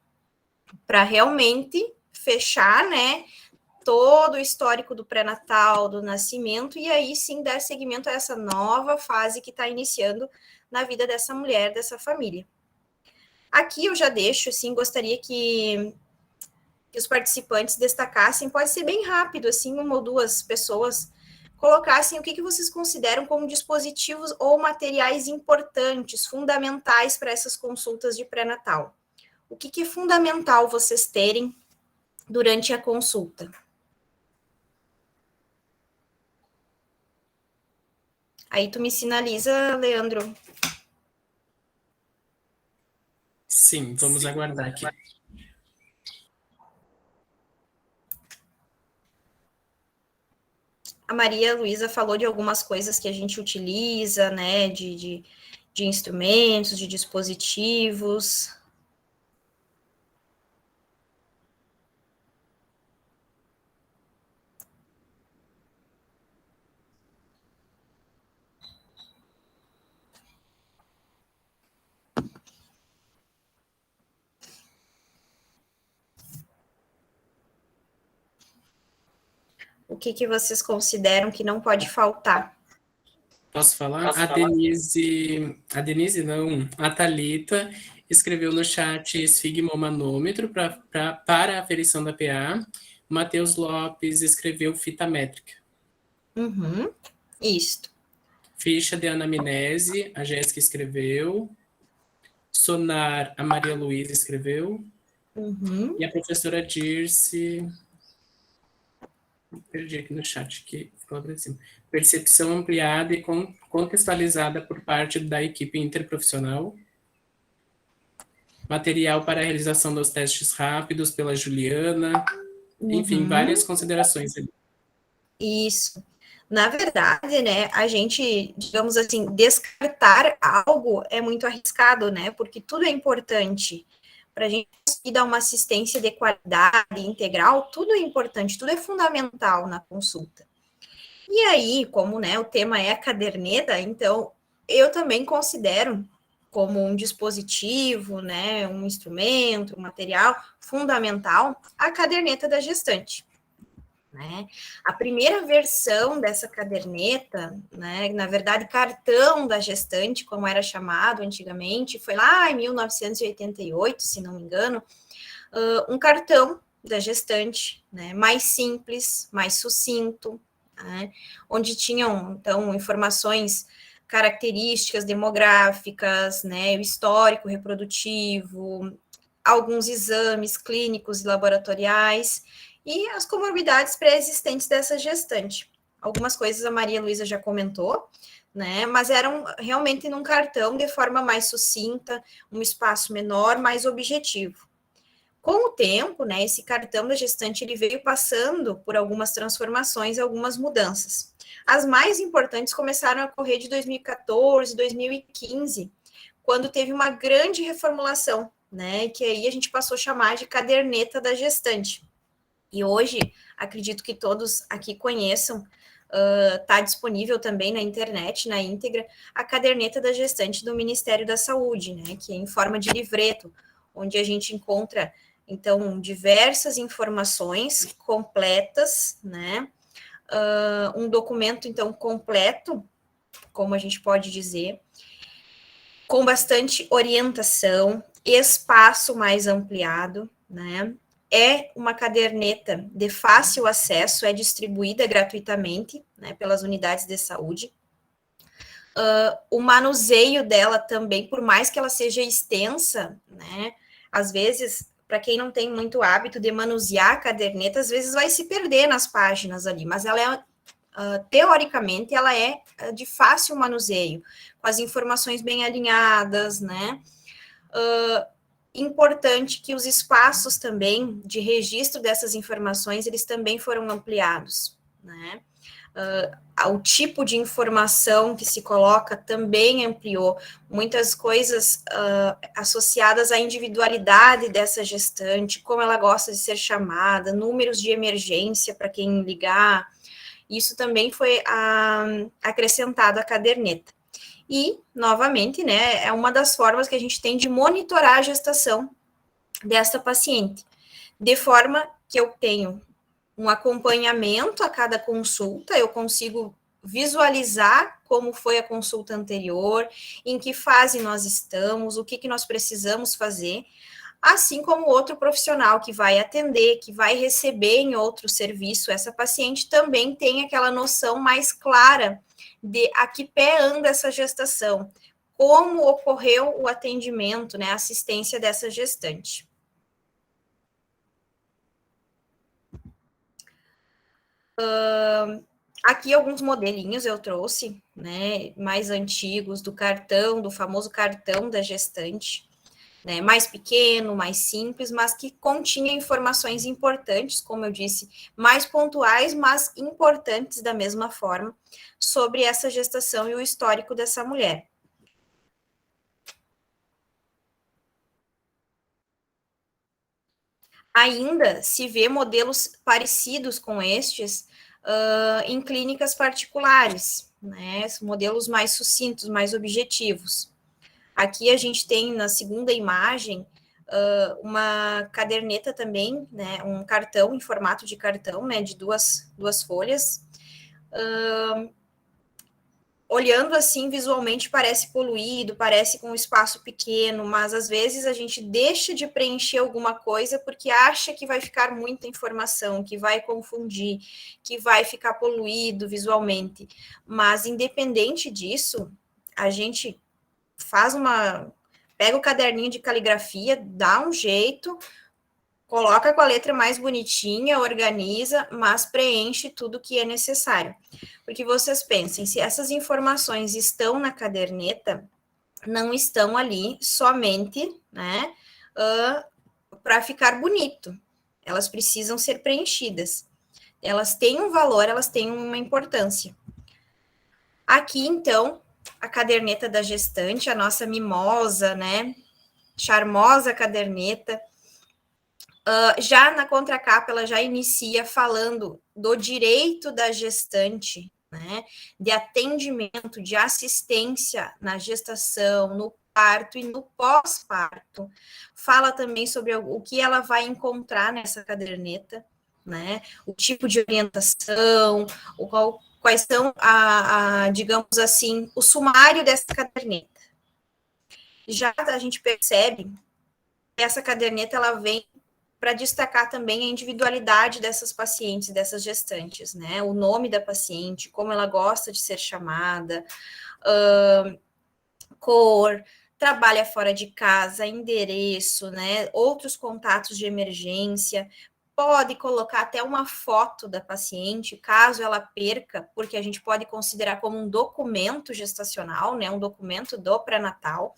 para realmente fechar, né, todo o histórico do pré-natal, do nascimento, e aí sim dar seguimento a essa nova fase que está iniciando na vida dessa mulher, dessa família. Aqui eu já deixo, assim, gostaria que os participantes destacassem, pode ser bem rápido, assim, uma ou duas pessoas colocassem o que vocês consideram como dispositivos ou materiais importantes, fundamentais para essas consultas de pré-natal. O que é fundamental vocês terem durante a consulta? Aí tu me sinaliza, Leandro. Sim, vamos aguardar aqui. A Maria Luísa falou de algumas coisas que a gente utiliza, né, de instrumentos, de dispositivos. O que vocês consideram que não pode faltar? Posso falar? A Denise não, a Thalita escreveu no chat esfigmomanômetro para a aferição da PA. Matheus Lopes escreveu fita métrica. Isso. Ficha de anamnese, a Jéssica escreveu. Sonar, a Maria Luísa escreveu. E a professora Dirce... Perdi aqui no chat, que ficou lá cima. Percepção ampliada e contextualizada por parte da equipe interprofissional. Material para a realização dos testes rápidos pela Juliana. Enfim, várias considerações ali. Isso. Na verdade, né, a gente, digamos assim, descartar algo é muito arriscado, né, porque tudo é importante. Para a gente conseguir dar uma assistência de qualidade integral, tudo é importante, tudo é fundamental na consulta. E aí, como, né, o tema é a caderneta, então, eu também considero como um dispositivo, né, um instrumento, um material fundamental, a caderneta da gestante. Né? A primeira versão dessa caderneta, né, na verdade, cartão da gestante, como era chamado antigamente, foi lá em 1988, se não me engano, um cartão da gestante, né, mais simples, mais sucinto, né, onde tinham, então, informações, características demográficas, né, o histórico reprodutivo, alguns exames clínicos e laboratoriais, e as comorbidades pré-existentes dessa gestante. Algumas coisas a Maria Luísa já comentou, né, mas eram realmente num cartão de forma mais sucinta, um espaço menor, mais objetivo. Com o tempo, né, esse cartão da gestante ele veio passando por algumas transformações, algumas mudanças. As mais importantes começaram a ocorrer de 2014, 2015, quando teve uma grande reformulação, né, que aí a gente passou a chamar de caderneta da gestante. E hoje, acredito que todos aqui conheçam, está disponível também na internet, na íntegra, a caderneta da gestante do Ministério da Saúde, né, que é em forma de livreto, onde a gente encontra, então, diversas informações completas, né, um documento, então, completo, como a gente pode dizer, com bastante orientação, espaço mais ampliado, né, é uma caderneta de fácil acesso, é distribuída gratuitamente, né, pelas unidades de saúde. O manuseio dela também, por mais que ela seja extensa, né, às vezes, para quem não tem muito hábito de manusear a caderneta, às vezes vai se perder nas páginas ali, mas ela é, teoricamente, ela é de fácil manuseio, com as informações bem alinhadas, né, importante que os espaços também de registro dessas informações, eles também foram ampliados, né? o tipo de informação que se coloca também ampliou, muitas coisas associadas à individualidade dessa gestante, como ela gosta de ser chamada, números de emergência para quem ligar, isso também foi acrescentado à caderneta. E, novamente, né, é uma das formas que a gente tem de monitorar a gestação desta paciente, de forma que eu tenho um acompanhamento a cada consulta, eu consigo visualizar como foi a consulta anterior, em que fase nós estamos, o que nós precisamos fazer, assim como outro profissional que vai atender, que vai receber em outro serviço, essa paciente também tem aquela noção mais clara de a que pé anda essa gestação, como ocorreu o atendimento, né, a assistência dessa gestante. Aqui alguns modelinhos eu trouxe, né, mais antigos, do famoso cartão da gestante, né, mais pequeno, mais simples, mas que continha informações importantes, como eu disse, mais pontuais, mas importantes da mesma forma, sobre essa gestação e o histórico dessa mulher. Ainda se vê modelos parecidos com estes em clínicas particulares, né, modelos mais sucintos, mais objetivos. Aqui a gente tem na segunda imagem uma caderneta também, né, um cartão em formato de cartão, né, de duas folhas. Olhando assim visualmente parece poluído, parece com um espaço pequeno, mas às vezes a gente deixa de preencher alguma coisa porque acha que vai ficar muita informação, que vai confundir, que vai ficar poluído visualmente. Mas independente disso, a gente pega o caderninho de caligrafia, dá um jeito, coloca com a letra mais bonitinha, organiza, mas preenche tudo que é necessário. Porque vocês pensem, se essas informações estão na caderneta, não estão ali somente, né, para ficar bonito. Elas precisam ser preenchidas. Elas têm um valor, elas têm uma importância. Aqui, então, a caderneta da gestante, a nossa mimosa, né, charmosa caderneta. Já na contracapa, ela já inicia falando do direito da gestante, né, de atendimento, de assistência na gestação, no parto e no pós-parto. Fala também sobre o que ela vai encontrar nessa caderneta, né, o tipo de orientação, quais são, digamos assim, o sumário dessa caderneta. Já a gente percebe que essa caderneta, ela vem para destacar também a individualidade dessas pacientes, dessas gestantes, né? O nome da paciente, como ela gosta de ser chamada, cor, trabalha fora de casa, endereço, né? Outros contatos de emergência. Pode colocar até uma foto da paciente, caso ela perca, porque a gente pode considerar como um documento gestacional, né? Um documento do pré-natal.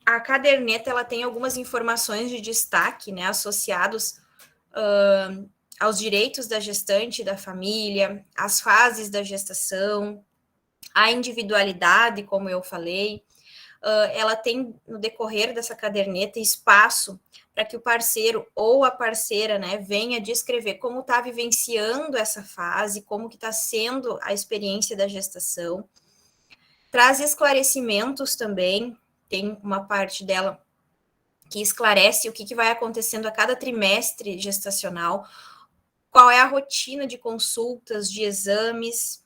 A caderneta, ela tem algumas informações de destaque, né, associados aos direitos da gestante e da família, as fases da gestação, a individualidade, como eu falei. Ela tem, no decorrer dessa caderneta, espaço para que o parceiro ou a parceira, né, venha descrever como está vivenciando essa fase, como que está sendo a experiência da gestação. Traz esclarecimentos também, tem uma parte dela que esclarece o que vai acontecendo a cada trimestre gestacional, qual é a rotina de consultas, de exames.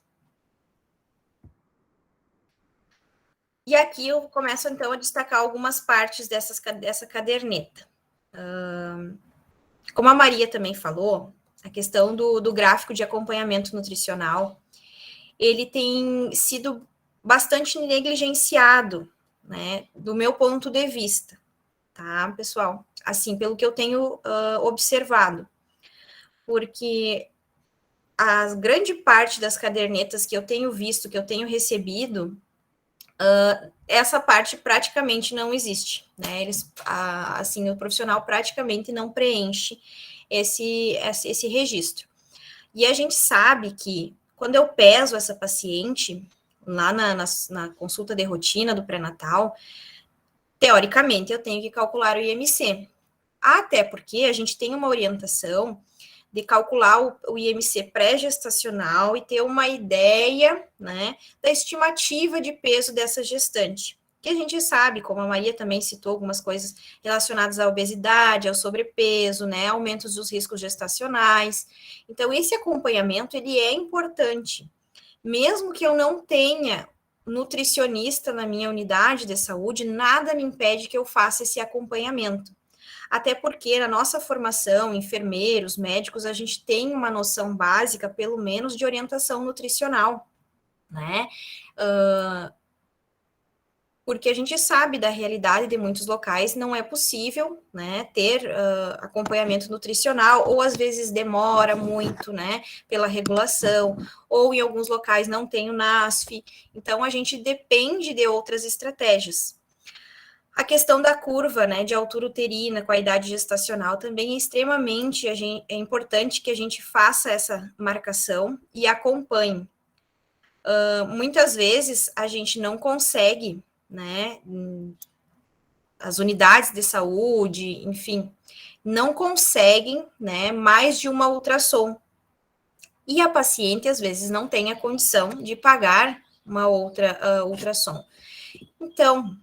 E aqui eu começo, então, a destacar algumas partes dessa caderneta. Como a Maria também falou, a questão do gráfico de acompanhamento nutricional, ele tem sido bastante negligenciado, né, do meu ponto de vista, tá, pessoal? Assim, pelo que eu tenho observado, porque a grande parte das cadernetas que eu tenho visto, que eu tenho recebido, essa parte praticamente não existe, né? Assim, o profissional praticamente não preenche esse registro. E a gente sabe que quando eu peso essa paciente lá na consulta de rotina do pré-natal, teoricamente eu tenho que calcular o IMC. Até porque a gente tem uma orientação de calcular o IMC pré-gestacional e ter uma ideia, né, da estimativa de peso dessa gestante. Que a gente sabe, como a Maria também citou algumas coisas relacionadas à obesidade, ao sobrepeso, né, aumentos dos riscos gestacionais. Então, esse acompanhamento, ele é importante. Mesmo que eu não tenha nutricionista na minha unidade de saúde, nada me impede que eu faça esse acompanhamento. Até porque na nossa formação, enfermeiros, médicos, a gente tem uma noção básica, pelo menos, de orientação nutricional, né? Porque a gente sabe da realidade de muitos locais, não é possível, né, ter acompanhamento nutricional, ou às vezes demora muito, né, pela regulação, ou em alguns locais não tem o NASF, então a gente depende de outras estratégias. A questão da curva, né, de altura uterina com a idade gestacional também é extremamente é importante que a gente faça essa marcação e acompanhe. Muitas vezes a gente não consegue, né, as unidades de saúde, enfim, não conseguem, né, mais de uma ultrassom. E a paciente, às vezes, não tem a condição de pagar uma outra ultrassom. Então,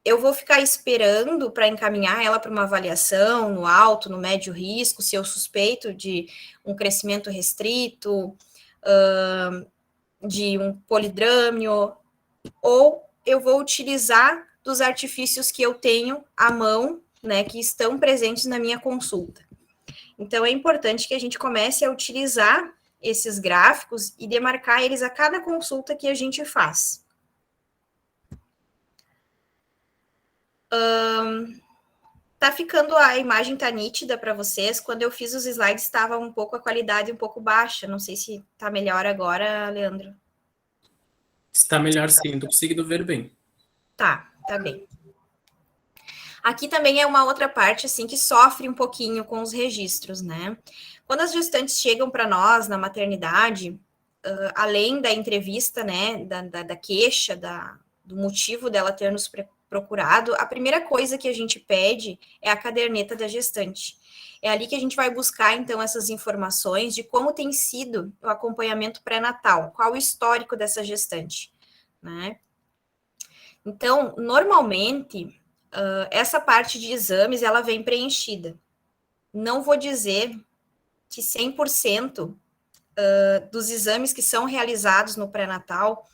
eu vou ficar esperando para encaminhar ela para uma avaliação no alto, no médio risco, se eu suspeito de um crescimento restrito, de um polidrâmio, ou eu vou utilizar dos artifícios que eu tenho à mão, né, que estão presentes na minha consulta. Então, é importante que a gente comece a utilizar esses gráficos e demarcar eles a cada consulta que a gente faz. Tá ficando, a imagem tá nítida para vocês. Quando eu fiz os slides, estava um pouco a qualidade um pouco baixa. Não sei se tá melhor agora, Leandro. Está melhor sim, estou conseguindo ver bem. Tá bem. Aqui também é uma outra parte, assim, que sofre um pouquinho com os registros, né? Quando as gestantes chegam para nós na maternidade, além da entrevista, né, da queixa, do motivo dela ter nos procurado, a primeira coisa que a gente pede é a caderneta da gestante. É ali que a gente vai buscar, então, essas informações de como tem sido o acompanhamento pré-natal, qual o histórico dessa gestante, né? Então, normalmente, essa parte de exames, ela vem preenchida. Não vou dizer que 100% dos exames que são realizados no pré-natal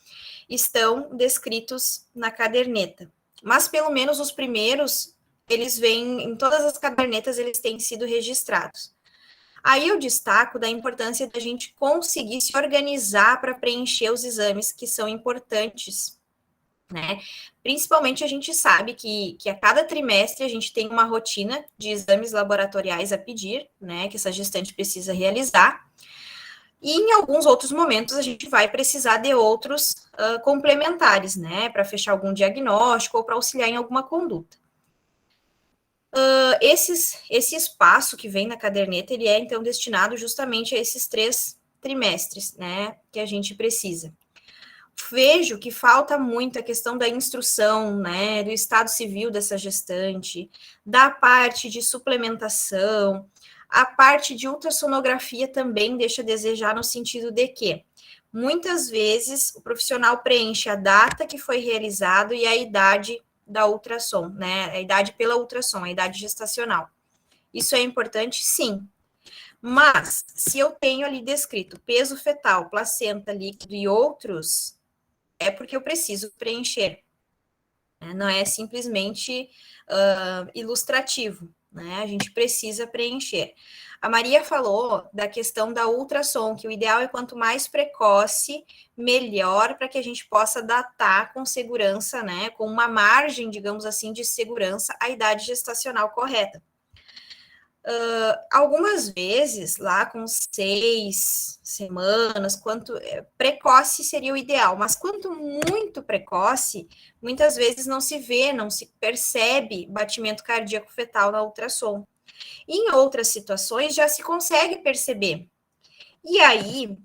estão descritos na caderneta. Mas, pelo menos, os primeiros, eles vêm, em todas as cadernetas, eles têm sido registrados. Aí eu destaco da importância da gente conseguir se organizar para preencher os exames que são importantes, né? Principalmente a gente sabe que a cada trimestre a gente tem uma rotina de exames laboratoriais a pedir, né? Que essa gestante precisa realizar. E em alguns outros momentos a gente vai precisar de outros complementares, né? Para fechar algum diagnóstico ou para auxiliar em alguma conduta. Esse espaço que vem na caderneta, ele é, então, destinado justamente a esses 3 trimestres, né, que a gente precisa. Vejo que falta muito a questão da instrução, né, do estado civil dessa gestante, da parte de suplementação, a parte de ultrassonografia também deixa a desejar no sentido de que, muitas vezes, o profissional preenche a data que foi realizado e a idade da ultrassom, né? A idade pela ultrassom, a idade gestacional. Isso é importante? Sim. Mas, se eu tenho ali descrito peso fetal, placenta, líquido e outros, é porque eu preciso preencher. Né? Não é simplesmente ilustrativo, né? A gente precisa preencher. A Maria falou da questão da ultrassom, que o ideal é quanto mais precoce, melhor, para que a gente possa datar com segurança, né, com uma margem, digamos assim, de segurança, a idade gestacional correta. Algumas vezes, lá com 6 semanas, precoce seria o ideal, mas quanto muito precoce, muitas vezes não se vê, não se percebe batimento cardíaco fetal na ultrassom. Em outras situações, já se consegue perceber. E aí,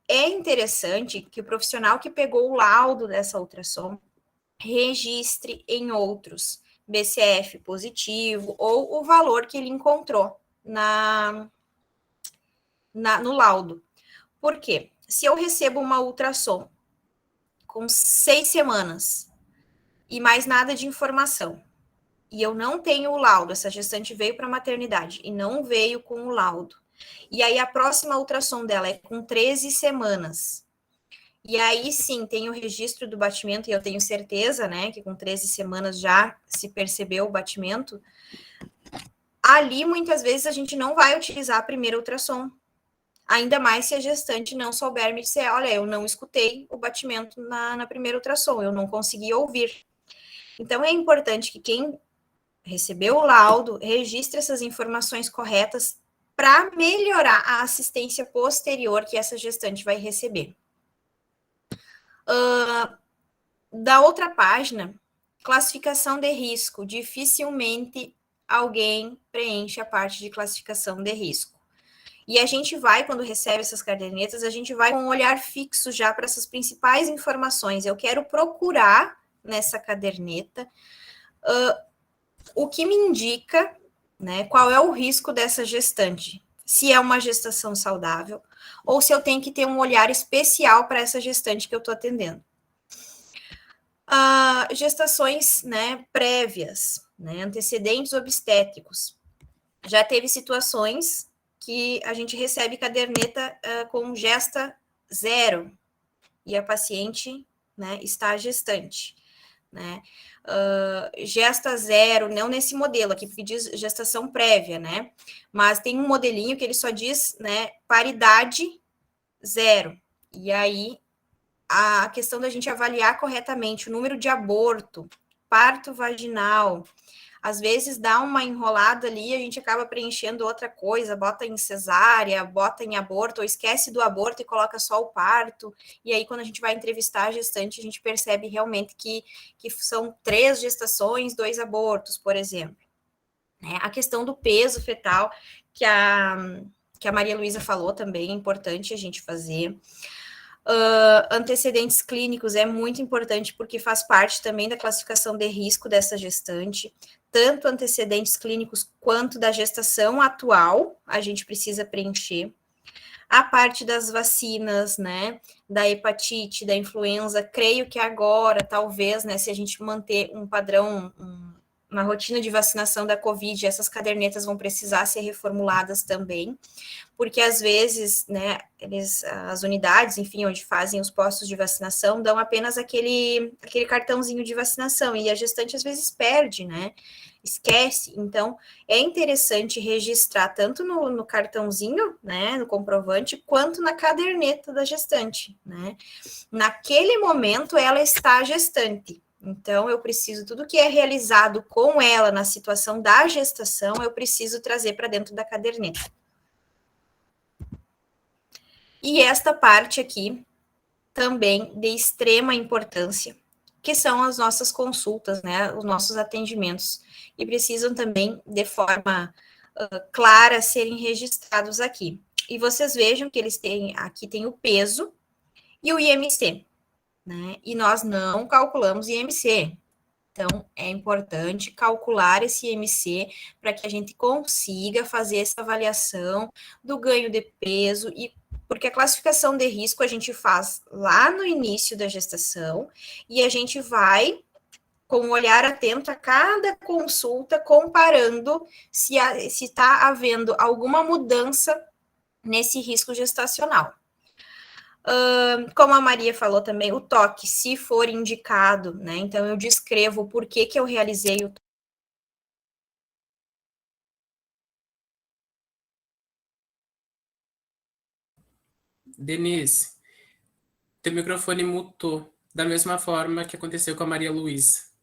é interessante que o profissional que pegou o laudo dessa ultrassom registre em outros BCF positivo ou o valor que ele encontrou no laudo. Por quê? Se eu recebo uma ultrassom com 6 semanas e mais nada de informação, e eu não tenho o laudo, essa gestante veio para a maternidade e não veio com o laudo, e aí a próxima ultrassom dela é com 13 semanas, e aí sim tem o registro do batimento, e eu tenho certeza, né, que com 13 semanas já se percebeu o batimento, ali muitas vezes a gente não vai utilizar a primeira ultrassom, ainda mais se a gestante não souber me dizer, olha, eu não escutei o batimento na primeira ultrassom, eu não consegui ouvir. Então, é importante que quem recebeu o laudo registre essas informações corretas para melhorar a assistência posterior que essa gestante vai receber. Da outra página, classificação de risco. Dificilmente alguém preenche a parte de classificação de risco. E a gente vai, quando recebe essas cadernetas, a gente vai com um olhar fixo já para essas principais informações. Eu quero procurar nessa caderneta o que me indica, né, qual é o risco dessa gestante. Se é uma gestação saudável, ou se eu tenho que ter um olhar especial para essa gestante que eu estou atendendo. Gestações, né, prévias, né, antecedentes obstétricos. Já teve situações que a gente recebe caderneta com gesta 0 e a paciente, né, está gestante, né? Gesta 0, não nesse modelo aqui, porque diz gestação prévia, né? Mas tem um modelinho que ele só diz, né, paridade 0. E aí a questão da gente avaliar corretamente o número de aborto, parto vaginal, às vezes dá uma enrolada ali, a gente acaba preenchendo outra coisa, bota em cesárea, bota em aborto, ou esquece do aborto e coloca só o parto, e aí quando a gente vai entrevistar a gestante, a gente percebe realmente que são 3 gestações, 2 abortos, por exemplo. A questão do peso fetal, que a Maria Luísa falou também, é importante a gente fazer. Antecedentes clínicos é muito importante porque faz parte também da classificação de risco dessa gestante, tanto antecedentes clínicos quanto da gestação atual, a gente precisa preencher. A parte das vacinas, né, da hepatite, da influenza, creio que agora, talvez, né, se a gente manter um padrão, uma rotina de vacinação da Covid, essas cadernetas vão precisar ser reformuladas também, porque às vezes, né, as unidades, enfim, onde fazem os postos de vacinação, dão apenas aquele cartãozinho de vacinação, e a gestante às vezes perde, né, esquece. Então, é interessante registrar tanto no cartãozinho, né, no comprovante, quanto na caderneta da gestante, né. Naquele momento, ela está gestante. Então, eu preciso, tudo que é realizado com ela na situação da gestação, eu preciso trazer para dentro da caderneta. E esta parte aqui, também de extrema importância, que são as nossas consultas, né, os nossos atendimentos, e precisam também, de forma clara, serem registrados aqui. E vocês vejam que eles têm, aqui tem o peso e o IMC, né, e nós não calculamos IMC. Então, é importante calcular esse IMC para que a gente consiga fazer essa avaliação do ganho de peso, e porque a classificação de risco a gente faz lá no início da gestação e a gente vai com um olhar atento a cada consulta, comparando se está havendo alguma mudança nesse risco gestacional. Como a Maria falou também, o toque, se for indicado, né? Então, eu descrevo por que eu realizei o toque. Denise, teu microfone mutou, da mesma forma que aconteceu com a Maria Luísa.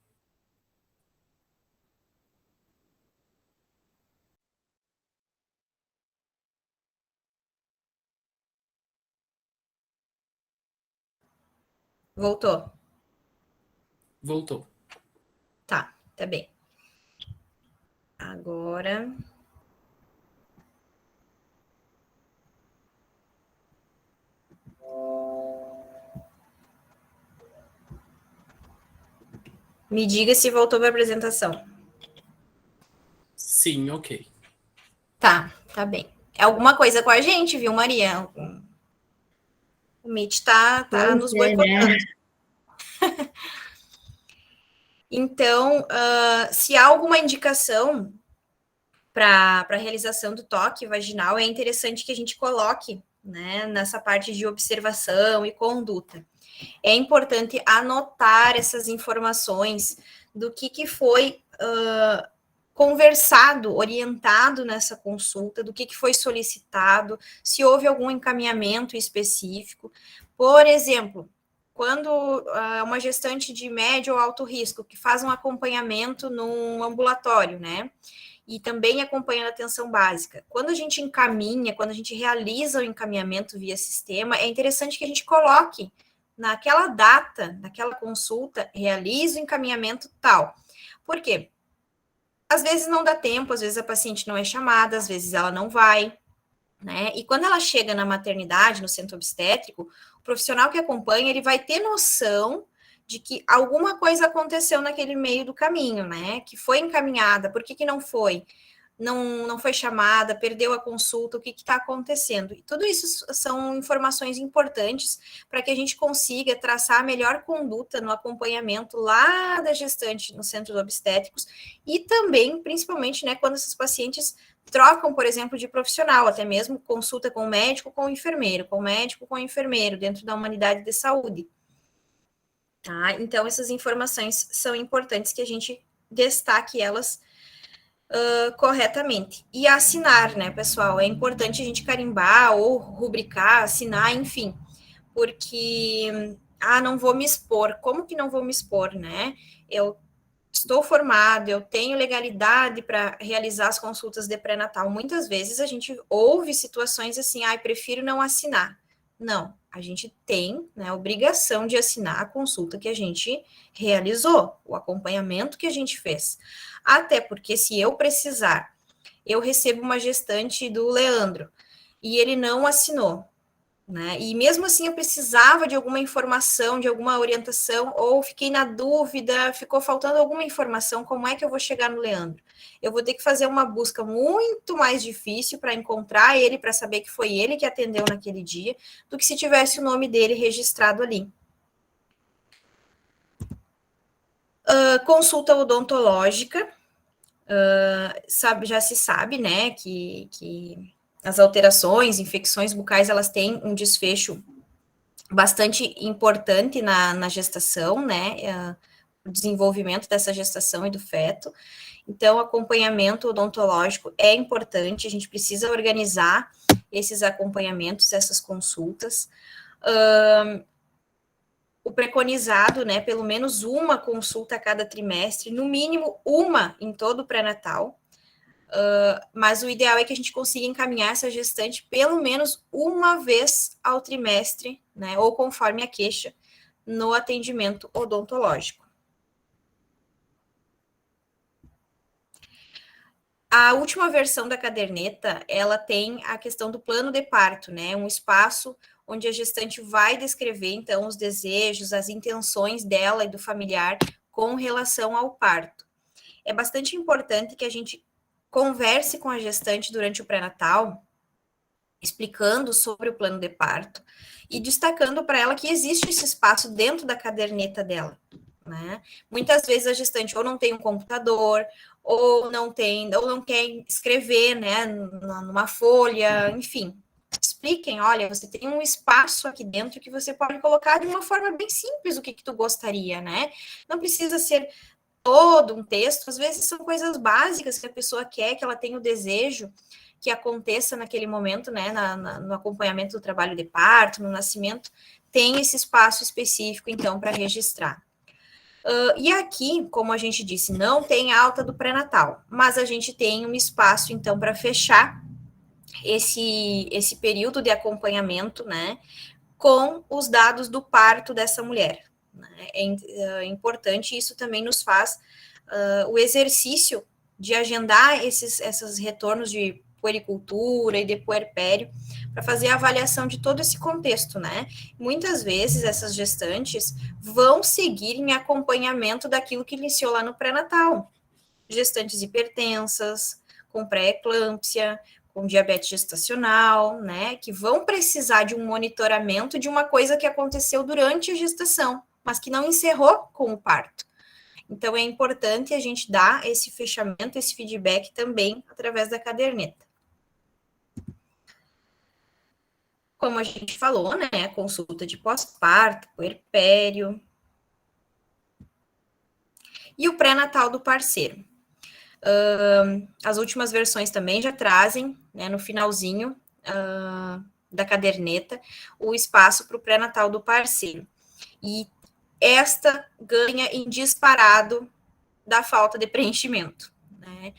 Voltou? Voltou. Tá bem. Agora, Me diga se voltou para a apresentação. Sim, ok. Tá bem. É alguma coisa com a gente, viu, Maria? O Meet tá nos boicotando. Né? Então, se há alguma indicação para a realização do toque vaginal, é interessante que a gente coloque, né, nessa parte de observação e conduta. É importante anotar essas informações do que foi conversado, orientado nessa consulta, do que foi solicitado, se houve algum encaminhamento específico. Por exemplo, quando uma gestante de médio ou alto risco que faz um acompanhamento num ambulatório, né? E também acompanhando a atenção básica. Quando a gente encaminha, quando a gente realiza o encaminhamento via sistema, é interessante que a gente coloque naquela data, naquela consulta, realiza o encaminhamento tal. Por quê? Às vezes não dá tempo, às vezes a paciente não é chamada, às vezes ela não vai, né? E quando ela chega na maternidade, no centro obstétrico, o profissional que acompanha, ele vai ter noção de que alguma coisa aconteceu naquele meio do caminho, né? Que foi encaminhada, por que não foi? Não foi chamada, perdeu a consulta, o que está acontecendo? E tudo isso são informações importantes para que a gente consiga traçar a melhor conduta no acompanhamento lá da gestante no centro obstétricos e também, principalmente, né, quando esses pacientes trocam, por exemplo, de profissional, até mesmo consulta com o médico, com o enfermeiro, com o médico, com o enfermeiro, dentro da humanidade de saúde. Tá? Então, essas informações são importantes que a gente destaque elas corretamente. E assinar, né, pessoal? É importante a gente carimbar ou rubricar, assinar, enfim, porque, não vou me expor. Como que não vou me expor, né? Eu estou formado, eu tenho legalidade para realizar as consultas de pré-natal. Muitas vezes a gente ouve situações assim, prefiro não assinar. Não, a gente tem, né, a obrigação de assinar a consulta que a gente realizou, o acompanhamento que a gente fez. Até porque se eu precisar, eu recebo uma gestante do Leandro e ele não assinou, né? E mesmo assim eu precisava de alguma informação, de alguma orientação, ou fiquei na dúvida, ficou faltando alguma informação, como é que eu vou chegar no Leandro? Eu vou ter que fazer uma busca muito mais difícil para encontrar ele, para saber que foi ele que atendeu naquele dia, do que se tivesse o nome dele registrado ali. Consulta odontológica, já se sabe, né, que as alterações, infecções bucais, elas têm um desfecho bastante importante na gestação, né, o desenvolvimento dessa gestação e do feto. Então, acompanhamento odontológico é importante, a gente precisa organizar esses acompanhamentos, essas consultas. O preconizado, né, pelo menos uma consulta a cada trimestre, no mínimo uma em todo o pré-natal, mas o ideal é que a gente consiga encaminhar essa gestante pelo menos uma vez ao trimestre, né, ou conforme a queixa, no atendimento odontológico. A última versão da caderneta, ela tem a questão do plano de parto, né, um espaço onde a gestante vai descrever, então, os desejos, as intenções dela e do familiar com relação ao parto. É bastante importante que a gente converse com a gestante durante o pré-natal, explicando sobre o plano de parto e destacando para ela que existe esse espaço dentro da caderneta dela, né? Muitas vezes a gestante ou não tem um computador, ou não quer escrever, né, numa folha, enfim. Expliquem, olha, você tem um espaço aqui dentro que você pode colocar de uma forma bem simples o que tu gostaria, né? Não precisa ser todo um texto, às vezes são coisas básicas que a pessoa quer, que ela tem o desejo que aconteça naquele momento, né, no acompanhamento do trabalho de parto, no nascimento, tem esse espaço específico, então, para registrar. E aqui, como a gente disse, não tem alta do pré-natal, mas a gente tem um espaço, então, para fechar esse período de acompanhamento, né, com os dados do parto dessa mulher. Né? É importante, isso também nos faz o exercício de agendar esses retornos de puericultura e de puerpério, para fazer a avaliação de todo esse contexto, né? Muitas vezes essas gestantes vão seguir em acompanhamento daquilo que iniciou lá no pré-natal. Gestantes hipertensas, com pré-eclâmpsia, com diabetes gestacional, né? Que vão precisar de um monitoramento de uma coisa que aconteceu durante a gestação, mas que não encerrou com o parto. Então, é importante a gente dar esse fechamento, esse feedback também através da caderneta. Como a gente falou, né, consulta de pós-parto, puerpério. E o pré-natal do parceiro. As últimas versões também já trazem, né, no finalzinho da caderneta, o espaço para o pré-natal do parceiro. E esta ganha em disparado da falta de preenchimento, né?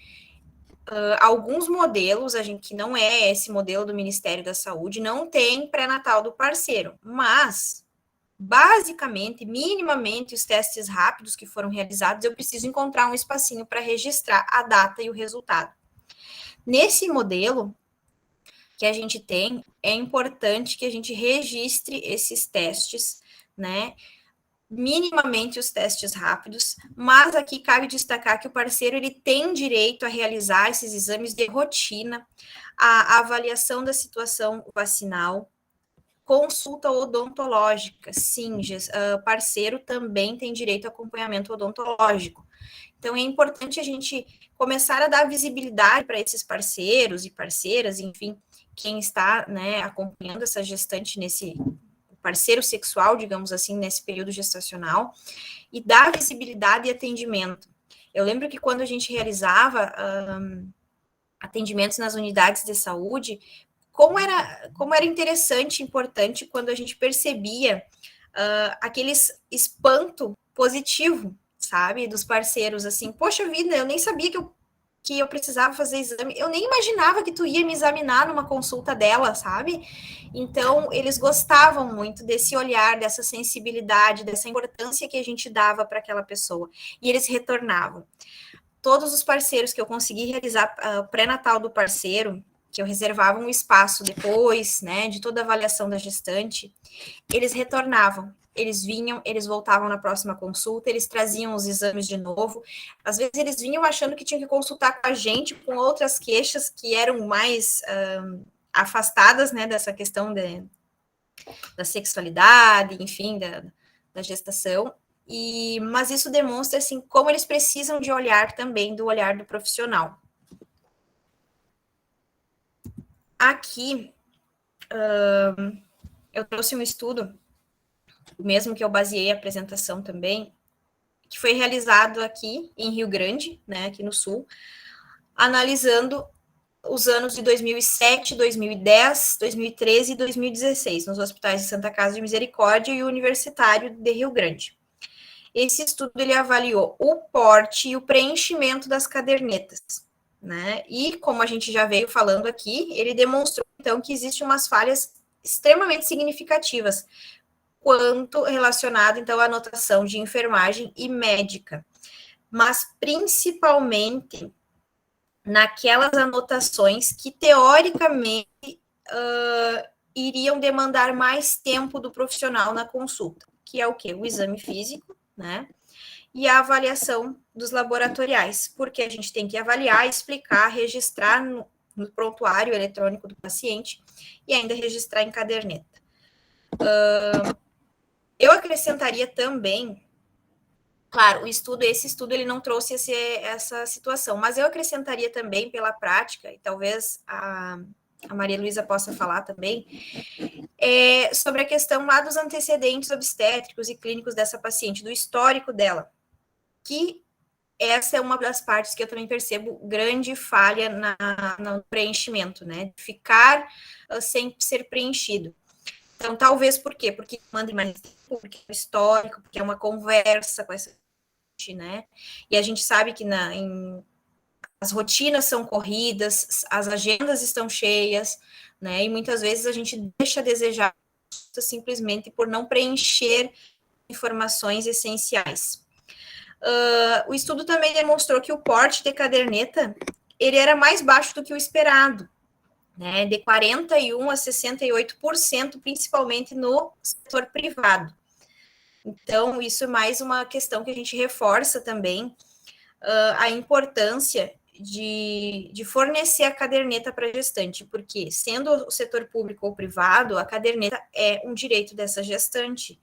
Alguns modelos, que não é esse modelo do Ministério da Saúde, não tem pré-natal do parceiro, mas, basicamente, minimamente, os testes rápidos que foram realizados, eu preciso encontrar um espacinho para registrar a data e o resultado. Nesse modelo que a gente tem, é importante que a gente registre esses testes, né? Minimamente os testes rápidos, mas aqui cabe destacar que o parceiro ele tem direito a realizar esses exames de rotina, a avaliação da situação vacinal, consulta odontológica, sim, parceiro também tem direito a acompanhamento odontológico. Então, é importante a gente começar a dar visibilidade para esses parceiros e parceiras, enfim, quem está, né, acompanhando essa gestante nesse parceiro sexual, digamos assim, nesse período gestacional, e dar visibilidade e atendimento. Eu lembro que quando a gente realizava atendimentos nas unidades de saúde, como era interessante e importante quando a gente percebia aqueles espanto positivo, sabe, dos parceiros, assim, poxa vida, eu nem sabia que eu precisava fazer exame, eu nem imaginava que tu ia me examinar numa consulta dela, sabe? Então, eles gostavam muito desse olhar, dessa sensibilidade, dessa importância que a gente dava para aquela pessoa, e eles retornavam. Todos os parceiros que eu consegui realizar o pré-natal do parceiro, que eu reservava um espaço depois, né, de toda a avaliação da gestante, eles retornavam. Eles vinham, eles voltavam na próxima consulta, eles traziam os exames de novo. Às vezes eles vinham achando que tinham que consultar com a gente com outras queixas que eram mais afastadas, né, dessa questão da sexualidade, enfim, da gestação. Mas isso demonstra, assim, como eles precisam de olhar também, do olhar do profissional. Aqui, eu trouxe um estudo, o mesmo que eu baseei a apresentação também, que foi realizado aqui em Rio Grande, né, aqui no Sul, analisando os anos de 2007, 2010, 2013 e 2016, nos hospitais de Santa Casa de Misericórdia e o Universitário de Rio Grande. Esse estudo, ele avaliou o porte e o preenchimento das cadernetas, né, e como a gente já veio falando aqui, ele demonstrou, então, que existem umas falhas extremamente significativas, quanto relacionado, então, à anotação de enfermagem e médica, mas principalmente naquelas anotações que, teoricamente, iriam demandar mais tempo do profissional na consulta, que é o quê? O exame físico, né, e a avaliação dos laboratoriais, porque a gente tem que avaliar, explicar, registrar no prontuário eletrônico do paciente e ainda registrar em caderneta. Eu acrescentaria também, claro, esse estudo ele não trouxe essa situação, mas eu acrescentaria também pela prática, e talvez a Maria Luísa possa falar também, sobre a questão lá dos antecedentes obstétricos e clínicos dessa paciente, do histórico dela, que essa é uma das partes que eu também percebo grande falha no preenchimento, né, de ficar sem ser preenchido. Então, talvez por quê? Porque manda mais tempo, porque é histórico, porque é uma conversa com essa gente, né? E a gente sabe que as rotinas são corridas, as agendas estão cheias, né? E muitas vezes a gente deixa a desejar simplesmente por não preencher informações essenciais. O estudo também demonstrou que o porte de caderneta, ele era mais baixo do que o esperado, né, de 41% a 68%, principalmente no setor privado. Então, isso é mais uma questão que a gente reforça também, a importância de fornecer a caderneta para a gestante, porque, sendo o setor público ou privado, a caderneta é um direito dessa gestante,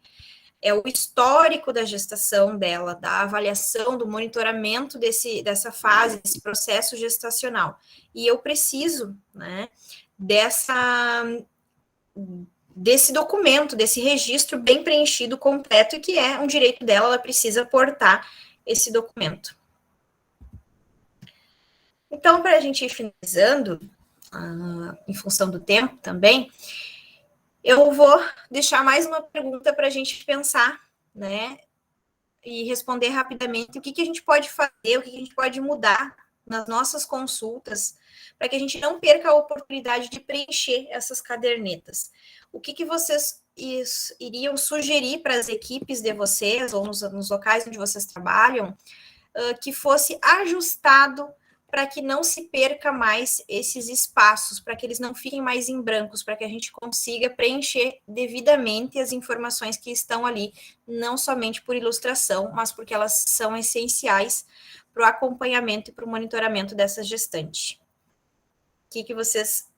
é o histórico da gestação dela, da avaliação, do monitoramento dessa fase, desse processo gestacional. E eu preciso, né, desse documento, desse registro bem preenchido, completo, e que é um direito dela, ela precisa portar esse documento. Então, para a gente ir finalizando, em função do tempo também, eu vou deixar mais uma pergunta para a gente pensar, né, e responder rapidamente o que a gente pode fazer, o que a gente pode mudar nas nossas consultas, para que a gente não perca a oportunidade de preencher essas cadernetas. O que vocês iriam sugerir para as equipes de vocês, ou nos locais onde vocês trabalham, que fosse ajustado para que não se perca mais esses espaços, para que eles não fiquem mais em brancos, para que a gente consiga preencher devidamente as informações que estão ali, não somente por ilustração, mas porque elas são essenciais para o acompanhamento e para o monitoramento dessa gestante. O que vocês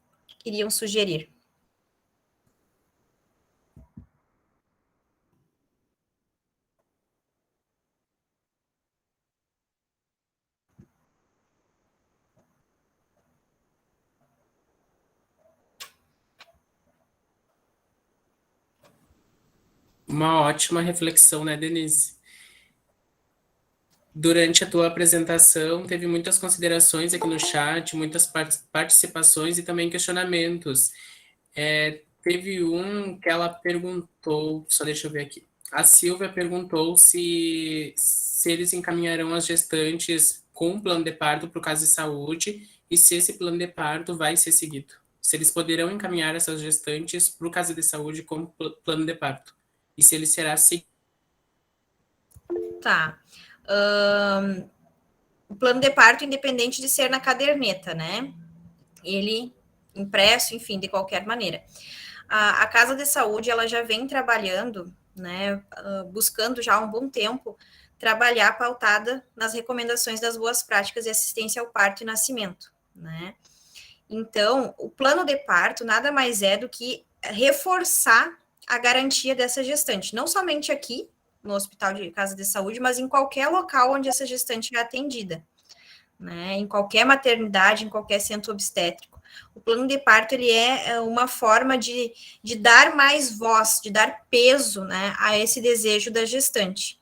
iriam sugerir? Uma ótima reflexão, né, Denise? Durante a tua apresentação, teve muitas considerações aqui no chat, muitas participações e também questionamentos. Teve um que ela perguntou, só deixa eu ver aqui. A Silvia perguntou se eles encaminharão as gestantes com um plano de parto para o caso de saúde e se esse plano de parto vai ser seguido. Se eles poderão encaminhar essas gestantes para o caso de saúde com plano de parto. E se ele será seguido. Tá. O plano de parto, independente de ser na caderneta, né? Ele impresso, enfim, de qualquer maneira. A Casa de Saúde, ela já vem trabalhando, né, buscando já há um bom tempo, trabalhar pautada nas recomendações das boas práticas de assistência ao parto e nascimento, né? Então, o plano de parto nada mais é do que reforçar a garantia dessa gestante, não somente aqui, no Hospital de Casa de Saúde, mas em qualquer local onde essa gestante é atendida, né? Em qualquer maternidade, em qualquer centro obstétrico. O plano de parto, ele é uma forma de dar mais voz, de dar peso, né, a esse desejo da gestante.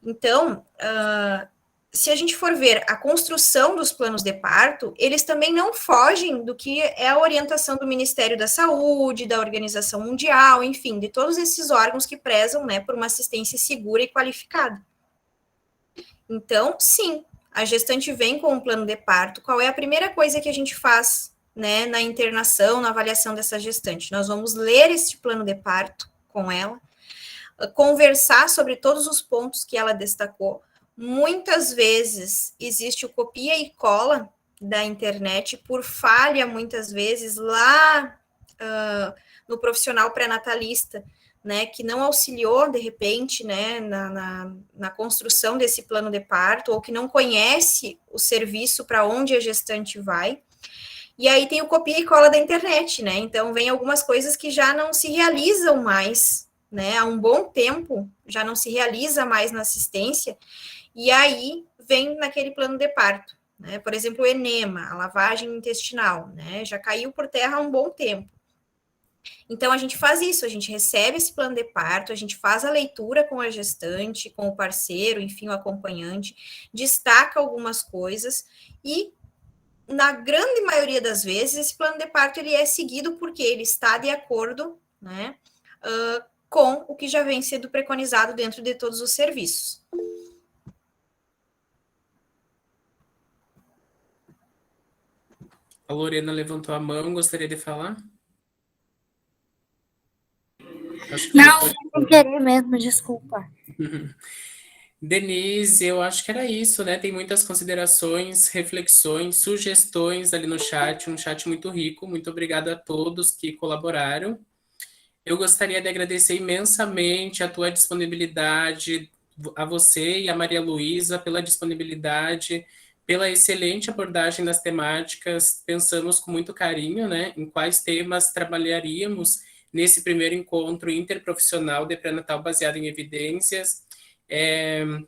Então, se a gente for ver a construção dos planos de parto, eles também não fogem do que é a orientação do Ministério da Saúde, da Organização Mundial, enfim, de todos esses órgãos que prezam, né, por uma assistência segura e qualificada. Então, sim, a gestante vem com um plano de parto. Qual é a primeira coisa que a gente faz, né, na internação, na avaliação dessa gestante? Nós vamos ler este plano de parto com ela, conversar sobre todos os pontos que ela destacou. Muitas vezes existe o copia e cola da internet por falha, muitas vezes, lá no profissional pré-natalista, né, que não auxiliou, de repente, né, na construção desse plano de parto, ou que não conhece o serviço para onde a gestante vai. E aí tem o copia e cola da internet, né? Então, vem algumas coisas que já não se realizam mais, né? Há um bom tempo já não se realiza mais na assistência, e aí vem naquele plano de parto, né? Por exemplo, o enema, a lavagem intestinal, né? Já caiu por terra há um bom tempo. Então, a gente faz isso, a gente recebe esse plano de parto, a gente faz a leitura com a gestante, com o parceiro, enfim, o acompanhante, destaca algumas coisas e, na grande maioria das vezes, esse plano de parto ele é seguido porque ele está de acordo, né, com o que já vem sendo preconizado dentro de todos os serviços. A Lorena levantou a mão, gostaria de falar? Não, sem querer mesmo, desculpa. Denise, eu acho que era isso, né? Tem muitas considerações, reflexões, sugestões ali no chat, um chat muito rico. Muito obrigado a todos que colaboraram. Eu gostaria de agradecer imensamente a tua disponibilidade, a você e a Maria Luísa, pela disponibilidade, pela excelente abordagem das temáticas. Pensamos com muito carinho, né, em quais temas trabalharíamos nesse primeiro encontro interprofissional de pré-natal baseado em evidências.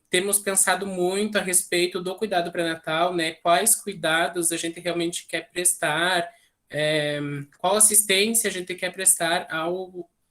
Temos pensado muito a respeito do cuidado pré-natal, né, quais cuidados a gente realmente quer prestar, qual assistência a gente quer prestar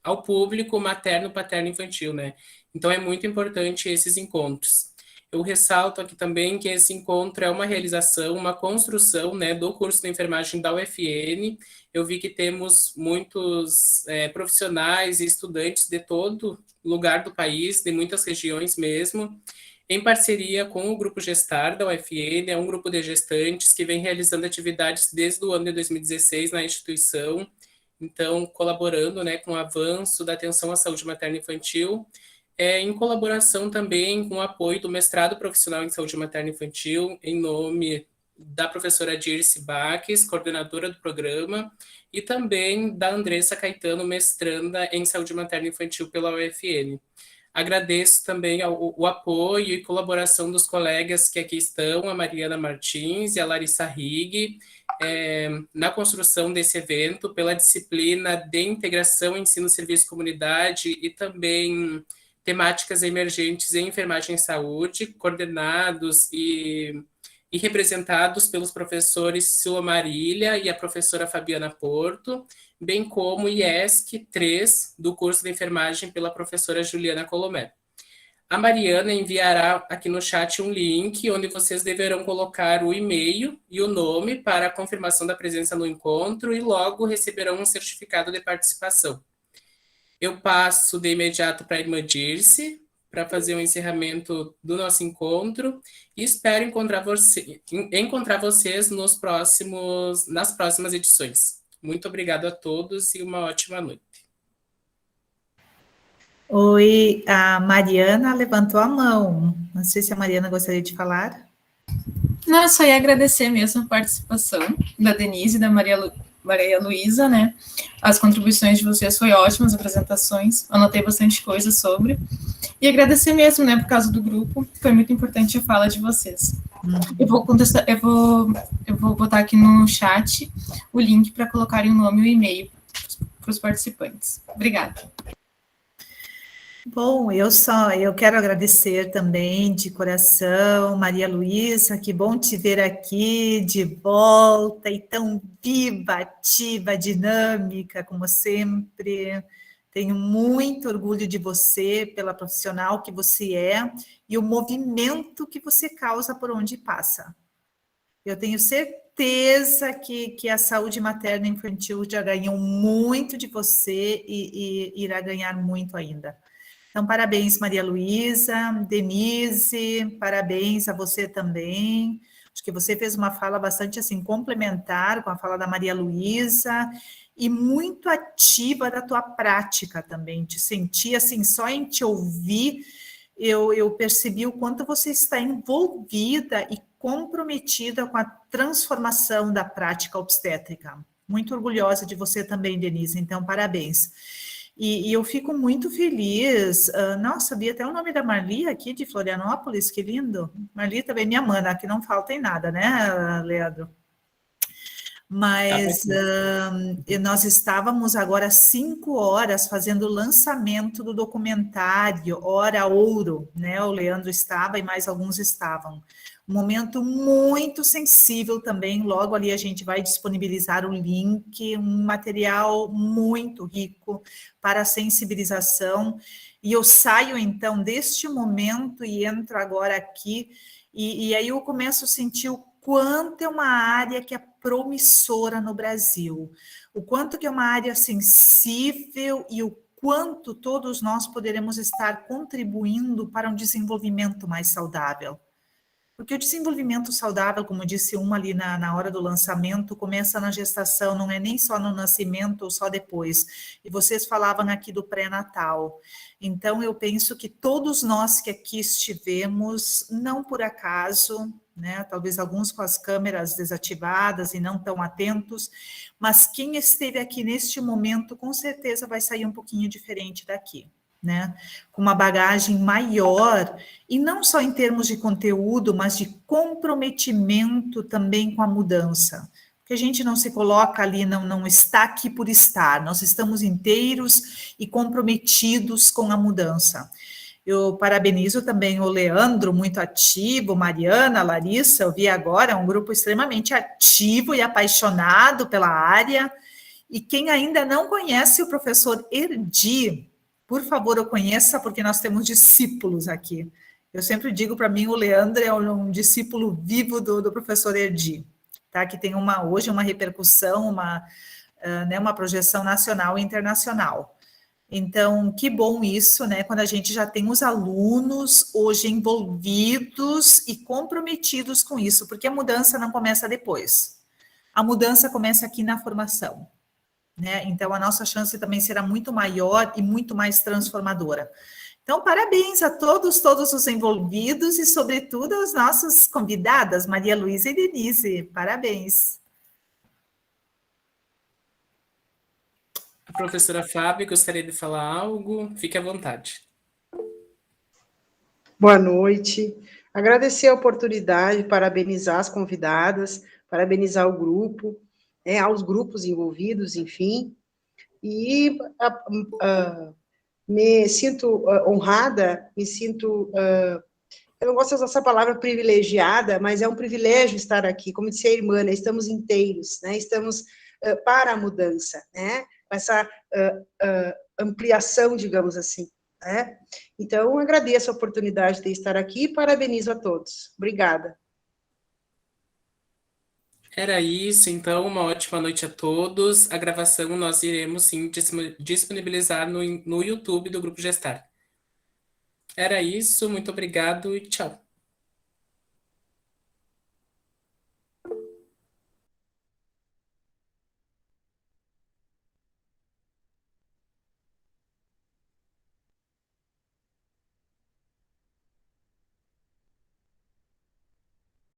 ao público materno, paterno, infantil, né? Então é muito importante esses encontros. Eu ressalto aqui também que esse encontro é uma realização, uma construção, né, do curso de enfermagem da UFN. Eu vi que temos muitos profissionais e estudantes de todo lugar do país, de muitas regiões mesmo, em parceria com o Grupo Gestar da UFN, é um grupo de gestantes que vem realizando atividades desde o ano de 2016 na instituição, então colaborando, né, com o avanço da atenção à saúde materna e infantil, em colaboração também com o apoio do mestrado profissional em saúde materna e infantil, em nome da professora Dirce Baques, coordenadora do programa, e também da Andressa Caetano, mestranda em saúde materna e infantil pela UFN. Agradeço também o apoio e colaboração dos colegas que aqui estão, a Mariana Martins e a Larissa Rigg, na construção desse evento, pela disciplina de integração ensino-serviço-comunidade e também temáticas emergentes em enfermagem e saúde, coordenados e representados pelos professores Silomar Ilha e a professora Fabiana Porto, bem como o IESC 3, do curso de enfermagem pela professora Juliana Colomé. A Mariana enviará aqui no chat um link onde vocês deverão colocar o e-mail e o nome para a confirmação da presença no encontro e logo receberão um certificado de participação. Eu passo de imediato para a irmã Dirce, para fazer o encerramento do nosso encontro e espero encontrar vocês nas próximas edições. Muito obrigado a todos e uma ótima noite. Oi, a Mariana levantou a mão. Não sei se a Mariana gostaria de falar. Não, eu só ia agradecer mesmo a participação da Denise e da Maria Luísa, né? As contribuições de vocês foram ótimas, apresentações, anotei bastante coisa sobre. E agradecer mesmo, né, por causa do grupo, foi muito importante a fala de vocês. Eu vou botar aqui no chat o link para colocarem o nome e o e-mail para os participantes. Obrigada. Bom, eu quero agradecer também de coração, Maria Luísa, que bom te ver aqui de volta e tão viva, ativa, dinâmica, como sempre. Tenho muito orgulho de você, pela profissional que você é e o movimento que você causa por onde passa. Eu tenho certeza que a saúde materna e infantil já ganhou muito de você e irá ganhar muito ainda. Então, parabéns, Maria Luísa, Denise, parabéns a você também. Acho que você fez uma fala bastante assim complementar com a fala da Maria Luísa e muito ativa da tua prática também. Te senti assim, só em te ouvir, eu percebi o quanto você está envolvida e comprometida com a transformação da prática obstétrica. Muito orgulhosa de você também, Denise, então parabéns. E eu fico muito feliz. Nossa, vi até o nome da Marli aqui de Florianópolis, que lindo. Marli também, minha mana, que não falta em nada, né, Leandro? Mas nós estávamos agora 5 horas fazendo o lançamento do documentário Hora Ouro, né? O Leandro estava e mais alguns estavam. Um momento muito sensível também, logo ali a gente vai disponibilizar um link, um material muito rico para a sensibilização, e eu saio então deste momento e entro agora aqui, e aí eu começo a sentir o quanto é uma área que é promissora no Brasil, o quanto que é uma área sensível e o quanto todos nós poderemos estar contribuindo para um desenvolvimento mais saudável. Porque o desenvolvimento saudável, como disse uma ali na hora do lançamento, começa na gestação, não é nem só no nascimento ou só depois. E vocês falavam aqui do pré-natal. Então, eu penso que todos nós que aqui estivemos, não por acaso, né, talvez alguns com as câmeras desativadas e não tão atentos, mas quem esteve aqui neste momento, com certeza vai sair um pouquinho diferente daqui, né, com uma bagagem maior, e não só em termos de conteúdo, mas de comprometimento também com a mudança. Porque a gente não se coloca ali, não está aqui por estar, nós estamos inteiros e comprometidos com a mudança. Eu parabenizo também o Leandro, muito ativo, Mariana, Larissa, eu vi agora, um grupo extremamente ativo e apaixonado pela área, e quem ainda não conhece o professor Erdi, por favor, eu conheça, porque nós temos discípulos aqui. Eu sempre digo, para mim, o Leandro é um discípulo vivo do professor Erdi, tá? Que tem hoje uma repercussão, uma projeção nacional e internacional. Então, que bom isso, né? Quando a gente já tem os alunos hoje envolvidos e comprometidos com isso, porque a mudança não começa depois. A mudança começa aqui na formação. Né? Então, a nossa chance também será muito maior e muito mais transformadora. Então, parabéns a todos os envolvidos e, sobretudo, as nossas convidadas, Maria Luísa e Denise. Parabéns. A professora Fábio gostaria de falar algo? Fique à vontade. Boa noite. Agradecer a oportunidade, parabenizar as convidadas, parabenizar o grupo, aos grupos envolvidos, enfim, e me sinto honrada, me sinto, eu não gosto de usar essa palavra privilegiada, mas é um privilégio estar aqui, como disse a irmã, né, estamos inteiros, né, estamos para a mudança, né, essa ampliação, digamos assim, né, então agradeço a oportunidade de estar aqui e parabenizo a todos. Obrigada. Era isso, então, uma ótima noite a todos. A gravação nós iremos, sim, disponibilizar no YouTube do Grupo Gestar. Era isso, muito obrigado e tchau.